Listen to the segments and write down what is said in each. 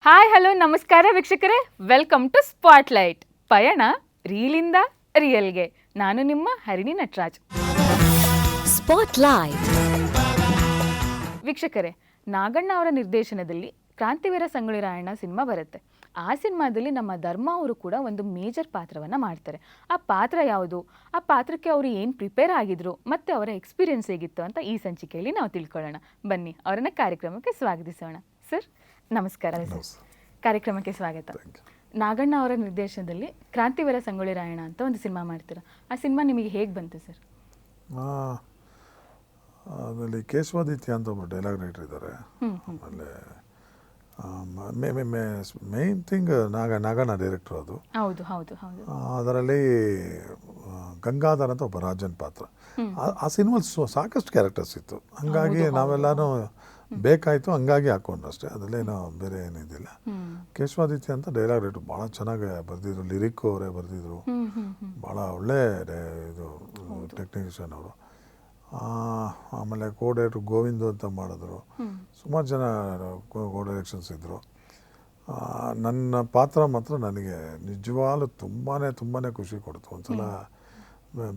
Hi hello ನಮಸ್ಕಾರ ವೀಕ್ಷಕರೇ, welcome to spotlight. ಪಯಣ ರೀಲಿಂದ ರಿಯಲ್ಗೆ. ನಾನು ನಿಮ್ಮ ಹರಿಣಿ ನಟರಾಜ್. ಸ್ಪಾಟ್ಲೈಟ್. ವೀಕ್ಷಕರೇ, ನಾಗಣ್ಣ ಅವರ ನಿರ್ದೇಶನದಲ್ಲಿ ಕ್ರಾಂತಿವೀರ ಸಂಗೊಳ್ಳಿ ರಾಯಣ್ಣ ಸಿನಿಮಾ ಬರುತ್ತೆ. ಆ ಸಿನಿಮಾದಲ್ಲಿ ನಮ್ಮ ಧರ್ಮ ಅವರು ಕೂಡ ಒಂದು ಮೇಜರ್ ಪಾತ್ರವನ್ನು ಮಾಡ್ತಾರೆ. ಆ ಪಾತ್ರ ಯಾವುದು, ಆ ಪಾತ್ರಕ್ಕೆ ಅವರು ಏನು ಪ್ರಿಪೇರ್ ಆಗಿದ್ರು, ಮತ್ತು ಅವರ ಎಕ್ಸ್ಪೀರಿಯನ್ಸ್ ಹೇಗಿತ್ತು ಅಂತ ಈ ಸಂಚಿಕೆಯಲ್ಲಿ ನಾವು ತಿಳ್ಕೊಳ್ಳೋಣ. ಬನ್ನಿ, ಅವರನ್ನ ಕಾರ್ಯಕ್ರಮಕ್ಕೆ ಸ್ವಾಗತಿಸೋಣ. ಸರ್ ನಮಸ್ಕಾರ. ಸರ್ ಕಾರ್ಯಕ್ರಮಕ್ಕೆ ಸ್ವಾಗತ. ನಾಗಣ್ಣ ಅವರ ನಿರ್ದೇಶನದಲ್ಲಿ ಕ್ರಾಂತಿವೀರ ಸಂಗೊಳ್ಳಿ ರಾಯಣ್ಣ ಅಂತ ಒಂದು ಸಿನಿಮಾ ಮಾಡ್ತೀರಾ. ಆ ಸಿನಿಮಾ ನಿಮಗೆ ಹೇಗೆ ಬಂತು ಸರ್? ಅದರಲ್ಲಿ ಕೇಶವಾದಿತ್ಯ ಅಂತ ಒಬ್ಬರು ಡೈಲಾಗ್ ರೈಟರ್ ಇದ್ದಾರೆ. ಆಮೇಲೆ ಮೇನ್ ಥಿಂಗ್ ನಾಗಣ್ಣ ಡೈರೆಕ್ಟರ್ ಅದು. ಹೌದು ಹೌದು ಹೌದು. ಅದರಲ್ಲಿ ಗಂಗಾಧರ್ ಅಂತ ಒಬ್ಬ ರಾಜನ್ ಪಾತ್ರ. ಆ ಸಿನಿಮಲ್ಲಿ ಸಾಕಷ್ಟು ಕ್ಯಾರೆಕ್ಟರ್ಸ್ ಇತ್ತು, ಹಂಗಾಗಿ ನಾವೆಲ್ಲನೂ ಬೇಕಾಯಿತು, ಹಂಗಾಗಿ ಹಾಕೊಂಡು ಅಷ್ಟೇ. ಅದರಲ್ಲೇನೋ ಬೇರೆ ಏನಿದಿಲ್ಲ. ಕೇಶವಾದಿತ್ಯ ಅಂತ ಡೈಲಾಗ್ ರೈಟರ್ ಭಾಳ ಚೆನ್ನಾಗಿ ಬರೆದಿದ್ರು, ಲಿರಿಕ್ ಅವರೇ ಬರೆದಿದ್ರು, ಭಾಳ ಒಳ್ಳೆ ಇದು ಟೆಕ್ನಿಷಿಯನ್ ಅವರು. ಆಮೇಲೆ ಕೋ ಡೈರೆಕ್ಟ್ರು ಗೋವಿಂದು ಅಂತ ಮಾಡಿದ್ರು. ಸುಮಾರು ಜನ ಕೋ ಡೈರೆಕ್ಷನ್ಸ್ ಇದ್ದರು. ನನ್ನ ಪಾತ್ರ ಮಾತ್ರ ನನಗೆ ನಿಜವಾಗ್ಲೂ ತುಂಬಾ ಖುಷಿ ಕೊಡ್ತು. ಒಂದ್ಸಲ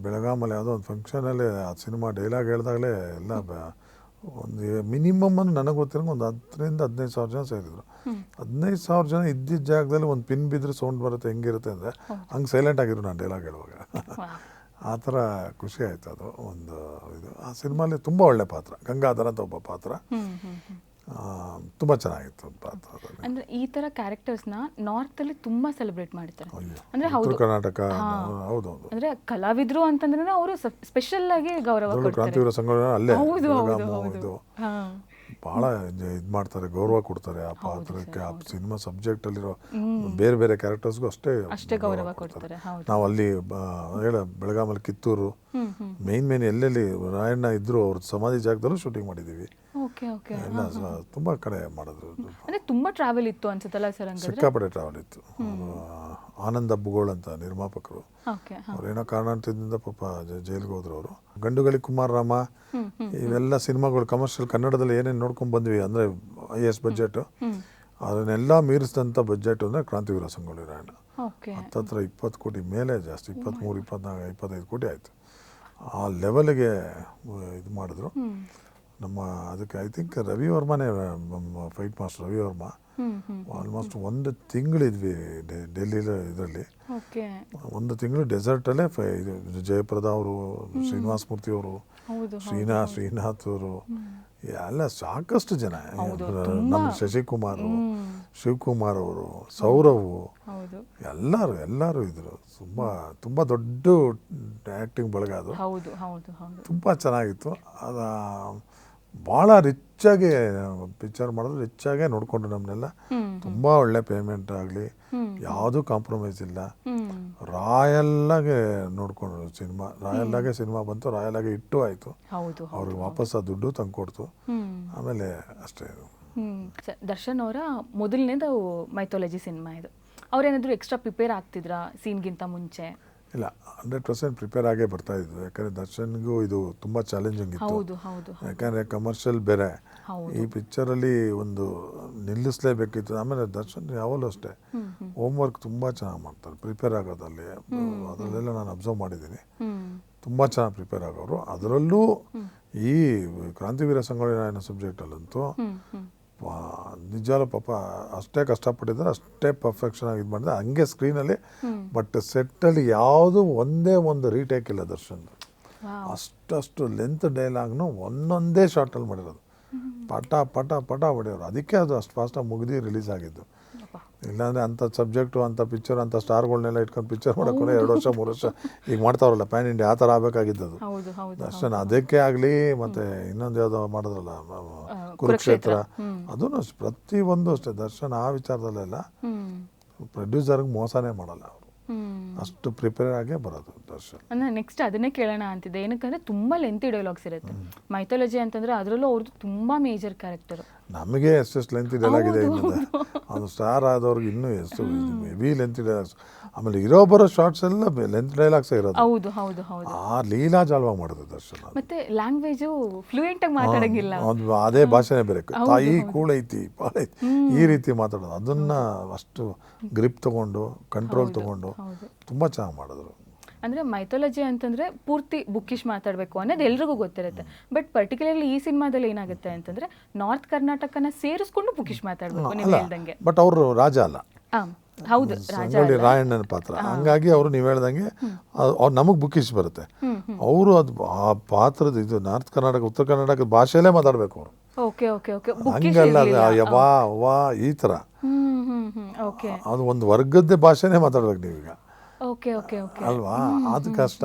ಬೆಳಗಾಮಲ್ಲಿ ಯಾವುದೋ ಒಂದು ಫಂಕ್ಷನಲ್ಲಿ ಆ ಸಿನಿಮಾ ಡೈಲಾಗ್ ಹೇಳಿದಾಗಲೇ ಎಲ್ಲ ಒಂದು ಮಿನಿಮಮ್ ಅಂದ್ರೆ ನನಗೆ ಗೊತ್ತಿರೋ ಒಂದು 10,000-15,000 ಜನ ಸೇರಿದ್ರು. 15,000 ಜನ ಇದ್ದಿದ್ದ ಜಾಗದಲ್ಲಿ ಒಂದು ಪಿನ್ ಬಿದ್ದರೆ ಸೌಂಡ್ ಬರುತ್ತೆ, ಹೆಂಗಿರುತ್ತೆ ಅಂದರೆ ಹಂಗೆ ಸೈಲೆಂಟ್ ಆಗಿದ್ರು ನಾನು ಡೈಲಾಗ್ ಹೇಳುವಾಗ. ಆ ಥರ ಖುಷಿ ಆಯಿತು. ಅದು ಒಂದು ಇದು. ಆ ಸಿನಿಮಾಲಿ ತುಂಬ ಒಳ್ಳೆ ಪಾತ್ರ, ಗಂಗಾಧರ ಅಂತ ಒಬ್ಬ ಪಾತ್ರ, ತುಂಬ ಚೆನ್ನಾಗಿತ್ತು ಪಾತ್ರ. ಅಂದರೆ ಈ ಥರ ಕ್ಯಾರೆಕ್ಟರ್ಸ್ನ ನಾರ್ತಲ್ಲಿ ತುಂಬ ಸೆಲೆಬ್ರೇಟ್ ಮಾಡ್ತಾರೆ. ಅಂದರೆ ಉತ್ತರ ಕರ್ನಾಟಕ. ಹೌದೌದು. ಅಂದರೆ ಕಲಾವಿದರು ಅಂತಂದ್ರೆ ಅವರು ಸ್ಪೆಷಲ್ ಆಗಿ ಗೌರವ ಕೊಡ್ತಾರೆ. ಕ್ರಾಂತಿವೀರ ಸಂಗೊಳ್ಳಿ ಅಲ್ಲೇ ಇದು ಭಾಳ ಇದು ಮಾಡ್ತಾರೆ, ಗೌರವ ಕೊಡ್ತಾರೆ ಆ ಪಾತ್ರಕ್ಕೆ. ಆ ಸಿನಿಮಾ ಸಬ್ಜೆಕ್ಟಲ್ಲಿರೋ ಬೇರೆ ಬೇರೆ ಕ್ಯಾರೆಕ್ಟರ್ಸ್ಗೂ ಅಷ್ಟೇ ಗೌರವ ಕೊಡ್ತಾರೆ. ನಾವು ಅಲ್ಲಿ ಬೆಳಗಾಮಲ್ಲಿ ಕಿತ್ತೂರು ಮೇನ್ ಎಲ್ಲೆಲ್ಲಿ ರಾಯಣ್ಣ ಇದ್ರು ಅವ್ರ ಸಮಾಧಿ ಜಾಗದಲ್ಲೂ ಶೂಟಿಂಗ್ ಮಾಡಿದ್ದೀವಿ. ಎಲ್ಲ ತುಂಬ ಕಡೆ ಮಾಡಿದ್ರು. ಅಂದರೆ ತುಂಬ ಟ್ರಾವೆಲ್ ಇತ್ತು ಅನ್ಸುತ್ತಲ್ಲ ಸರ್? ಸಿಕ್ಕಾಪಟ್ಟೆ ಟ್ರಾವೆಲ್ ಇತ್ತು. ಆನಂದ್ ಹಬ್ಬಗೋಳ್ ಅಂತ ನಿರ್ಮಾಪಕರು, ಅವ್ರೇನೋ ಕಾರಣದಿಂದ ಪಾಪ ಜೈಲಿಗೆ ಹೋದ್ರು ಅವರು. ಗಂಡುಗಲಿ ಕುಮಾರರಾಮ ಇವೆಲ್ಲ ಸಿನಿಮಾಗಳು ಕಮರ್ಷಿಯಲ್ ಕನ್ನಡದಲ್ಲಿ ಏನೇನು ನೋಡ್ಕೊಂಡು ಬಂದ್ವಿ ಅಂದರೆ ಹೈಯೆಸ್ಟ್ ಬಜೆಟ್, ಅದನ್ನೆಲ್ಲ ಮೀರಿಸಿದಂಥ ಬಜೆಟ್ ಅಂದರೆ ಕ್ರಾಂತಿವೀರ ಸಂಗೊಳ್ಳಿ ರಾಯಣ್ಣ. ಹತ್ತತ್ರ 20 ಕೋಟಿ ಮೇಲೆ ಜಾಸ್ತಿ, 23, 24, 25 ಕೋಟಿ ಆಯಿತು. ಆ ಲೆವೆಲ್ಗೆ ಇದು ಮಾಡಿದ್ರು. ನಮ್ಮ ಅದಕ್ಕೆ ಐ ಥಿಂಕ್ ರವಿ ವರ್ಮನೇ fight master. Ravi Varma almost 1 ತಿಂಗಳಿದ್ವಿ ಡೆಲ್ಲಿಲಿ. ಇದರಲ್ಲಿ 1 ತಿಂಗಳು ಡೆಸರ್ಟಲ್ಲೇ ಇದು ಜಯಪ್ರದಾ ಅವರು, ಶ್ರೀನಿವಾಸ ಮೂರ್ತಿ ಅವರು, ಶ್ರೀನಾಥ್ ಅವರು, ಎಲ್ಲ ಸಾಕಷ್ಟು ಜನ, ನಮ್ಮ ಶಶಿಕುಮಾರ್, ಶಿವಕುಮಾರ್ ಅವರು, ಸೌರವ್, ಎಲ್ಲರೂ ಇದ್ರು. ತುಂಬ ದೊಡ್ಡ ಆ್ಯಕ್ಟಿಂಗ್ ಬಳಗ ಅದು. ತುಂಬ ಚೆನ್ನಾಗಿತ್ತು. ಅದು ಭಾಳ ರಿಚ್ಚಾಗಿ ಪಿಕ್ಚರ್ ಮಾಡಿದ್ರು, ರಿಚ್ಚಾಗೆ ನೋಡಿಕೊಂಡ್ರು ನಮ್ಮನ್ನೆಲ್ಲ. ತುಂಬ ಒಳ್ಳೆ ಪೇಮೆಂಟ್ ಆಗಲಿ, ಯಾವುದೂ ಕಾಂಪ್ರಮೈಸ್ ಇಲ್ಲ. ರಾಯಲ್ಲಾಗೆ ನೋಡಿಕೊಂಡ್ರು ಸಿನಿಮಾ. ರಾಯಲ್ಲಾಗೆ ಸಿನಿಮಾ ಬಂತು, ರಾಯಲ್ಲಾಗೆ ಹಿಟ್ಟು ಆಯಿತು. ಅವ್ರಿಗೆ ವಾಪಸ್ ಆ ದುಡ್ಡು ತಂದು ಕೊಡ್ತು. ಆಮೇಲೆ ಅಷ್ಟೇ. ದರ್ಶನ್ ಅವರ ಮೊದಲನೇದು ಮೈಥಾಲಜಿ ಸಿನಿಮಾ ಇದು. ಅವ್ರೇನಾದರೂ ಎಕ್ಸ್ಟ್ರಾ ಪ್ರಿಪೇರ್ ಆಗ್ತಿದ್ರಾ ಸೀನ್ಗಿಂತ ಮುಂಚೆ? ಇಲ್ಲ, 100% ಪ್ರಿಪೇರ್ ಆಗೇ ಬರ್ತಾ ಇದ್ವಿ. ಯಾಕಂದರೆ ದರ್ಶನ್ಗೂ ಇದು ತುಂಬ ಚಾಲೆಂಜಿಂಗ್ ಇತ್ತು. ಯಾಕಂದರೆ ಕಮರ್ಷಿಯಲ್ ಬೇರೆ. ಈ ಪಿಕ್ಚರಲ್ಲಿ ಒಂದು ನಿಲ್ಲಿಸಲೇಬೇಕಿತ್ತು. ಆಮೇಲೆ ದರ್ಶನ್ ಯಾವಾಗಲೂ ಅಷ್ಟೇ ಹೋಮ್ವರ್ಕ್ ತುಂಬ ಚೆನ್ನಾಗಿ ಮಾಡ್ತಾರೆ, ಪ್ರಿಪೇರ್ ಆಗೋದಲ್ಲಿ. ಅದರಲ್ಲೆಲ್ಲ ನಾನು ಅಬ್ಸರ್ವ್ ಮಾಡಿದ್ದೀನಿ, ತುಂಬ ಚೆನ್ನಾಗಿ ಪ್ರಿಪೇರ್ ಆಗೋರು. ಅದರಲ್ಲೂ ಈ ಕ್ರಾಂತಿವೀರ ಸಂಗೊಳ್ಳಿ ರಾಯಣ್ಣ ಸಬ್ಜೆಕ್ಟಲ್ಲಂತೂ ನಿಜವಾಗ್ಲೂ ಪಾಪ ಅಷ್ಟೇ ಕಷ್ಟಪಟ್ಟಿದ್ದಾರೆ, ಅಷ್ಟೇ ಪರ್ಫೆಕ್ಷನ್ ಆಗಿ ಇದು ಮಾಡಿದ್ರೆ ಹಂಗೆ ಸ್ಕ್ರೀನಲ್ಲಿ. ಬಟ್ ಸೆಟ್ಟಲ್ಲಿ ಯಾವುದು ಒಂದೇ ಒಂದು ರೀಟೇಕ್ ಇಲ್ಲ ದರ್ಶನ್. ಅಷ್ಟು ಲೆಂತ್ ಡೈಲಾಗ್ನು ಒಂದೊಂದೇ ಶಾರ್ಟಲ್ಲಿ ಮಾಡಿರೋದು. ಪಟ ಹೊಡೆಯೋರು. ಅದಕ್ಕೆ ಅದು ಅಷ್ಟು ಫಾಸ್ಟಾಗಿ ಮುಗಿದು ರಿಲೀಸ್ ಆಗಿದ್ದು. ಇಲ್ಲಾಂದರೆ ಅಂಥ ಸಬ್ಜೆಕ್ಟು, ಅಂಥ ಪಿಕ್ಚರ್, ಅಂಥ ಸ್ಟಾರ್ಗಳನ್ನೆಲ್ಲ ಇಟ್ಕೊಂಡು ಪಿಕ್ಚರ್ ಮಾಡೋಕ್ಕೆ 2 ವರ್ಷ 3 ವರ್ಷ ಈಗ ಮಾಡ್ತಾವ್ರಲ್ಲ ಪ್ಯಾನ್ ಇಂಡಿಯಾ, ಆ ಥರ ಆಗಬೇಕಾಗಿದ್ದದು ದರ್ಶನ್. ಅದಕ್ಕೆ ಆಗಲಿ, ಮತ್ತು ಇನ್ನೊಂದು ಯಾವುದೋ ಮಾಡಿದ್ರಲ್ಲ ಕುರುಕ್ಷೇತ್ರ, ಅದೂ ಅಷ್ಟೇ. ಪ್ರತಿಯೊಂದು ಅಷ್ಟೇ ದರ್ಶನ್ ಆ ವಿಚಾರದಲ್ಲೆಲ್ಲ ಪ್ರೊಡ್ಯೂಸರ್ಗೆ ಮೋಸನೇ ಮಾಡಲ್ಲ ಅವರು. ಅಷ್ಟು ಪ್ರಿಪೇರ್ ಆಗೇ ಬರೋದು ದರ್ಶನ್. ಅಂದ್ರೆ ನೆಕ್ಸ್ಟ್ ಅದನ್ನೇ ಕೇಳೋಣ ಅಂತಿದ್ದೆ, ಏನಕ್ಕಂದ್ರೆ ತುಂಬಾ ಲೆಂತಿ ಡೈಲಾಗ್ಸ್ ಇರುತ್ತೆ. ಮೈಥಾಲಜಿ ಅಂತಂದ್ರೆ ಅದರಲ್ಲೂ ಅವ್ರದ್ದು ತುಂಬಾ ಮೇಜರ್ ಕ್ಯಾರೆಕ್ಟರ್. ನಮಗೆ ಎಷ್ಟೆಷ್ಟು ಲೆಂತ್ ಡೈಲಾಗ್ ಇದೆ ಇನ್ನೊಂದು, ಅದು ಸ್ಟಾರ್ ಆದವ್ರಿಗೆ ಇನ್ನೂ ಎಷ್ಟು ಹೆವಿ ಲೆಂತ್ ಡೈಲಾಗ್ಸ್. ಆಮೇಲೆ ಇರೋ ಬರೋ ಶಾರ್ಟ್ಸ್ ಎಲ್ಲ ಲೆಂತ್ ಡೈಲಾಗ್ಸೇ ಇರೋದು. ಹೌದು ಹೌದು ಹೌದು. ಆ ಲೀಲಾ ಜಾಲ್ವಾ ಮಾಡಿದ್ರು ದರ್ಶನ್. ಮತ್ತೆ ಲ್ಯಾಂಗ್ವೇಜು ಫ್ಲೂಯೆಂಟ್ ಆಗಿ ಮಾತಾಡಂಗಿಲ್ಲ, ಅದೇ ಭಾಷೆನೇ ಬೇರೆ. ತಾಯಿ ಕೂಳೈತಿ ಪಾಳೈತಿ ಈ ರೀತಿ ಮಾತಾಡೋದು, ಅದನ್ನ ಅಷ್ಟು ಗ್ರಿಪ್ ತಗೊಂಡು ಕಂಟ್ರೋಲ್ ತಗೊಂಡು ತುಂಬಾ ಚೆನ್ನಾಗಿ ಮಾಡಿದ್ರು. ಅಂದರೆ ಮೈಥಾಲಜಿ ಅಂತಂದರೆ ಪೂರ್ತಿ ಬುಕ್ಕಿಶ್ ಮಾತಾಡಬೇಕು ಅನ್ನೋದು ಎಲ್ರಿಗೂ ಗೊತ್ತಿರುತ್ತೆ. ಬಟ್ ಪರ್ಟಿಕ್ಯುಲರ್ಲಿ ಈ ಸಿನಿಮಾದಲ್ಲಿ ಏನಾಗುತ್ತೆ ಅಂತಂದರೆ ನಾರ್ತ್ ಕರ್ನಾಟಕನ ಸೇರಿಸ್ಕೊಂಡು ಬುಕ್ಕಿಶ್ ಮಾತಾಡಬೇಕು ನೀವು ಹೇಳ್ದಂಗೆ. ಬಟ್ ಅವರು ರಾಜ ಅಲ್ಲ, ಹೌದು, ಸಂಗೊಳ್ಳಿ ರಾಯಣ್ಣನ ಪಾತ್ರ. ಹಂಗಾಗಿ ಅವರು ನೀವು ಹೇಳ್ದಂಗೆ ಅವ್ರು ನಮಗೆ ಬುಕ್ಕಿಶ್ ಬರುತ್ತೆ. ಅವರು ಅದು ಆ ಪಾತ್ರದ ಇದು ನಾರ್ತ್ ಕರ್ನಾಟಕ ಉತ್ತರ ಕರ್ನಾಟಕದ ಭಾಷೆಯಲ್ಲೇ ಮಾತಾಡಬೇಕು ಅವರು. Okay okay okay. ಹಂಗಲ್ಲ ಯವಾ ವಾ ಈ ಥರ, ಓಕೆ, ಅದು ಒಂದು ವರ್ಗದ ಭಾಷೆನೇ ಮಾತಾಡ್ಬೇಕು ನೀವೀಗ. ಓಕೆ ಓಕೆ ಓಕೆ ಅಲ್ವಾ, ಅದು ಕಷ್ಟ.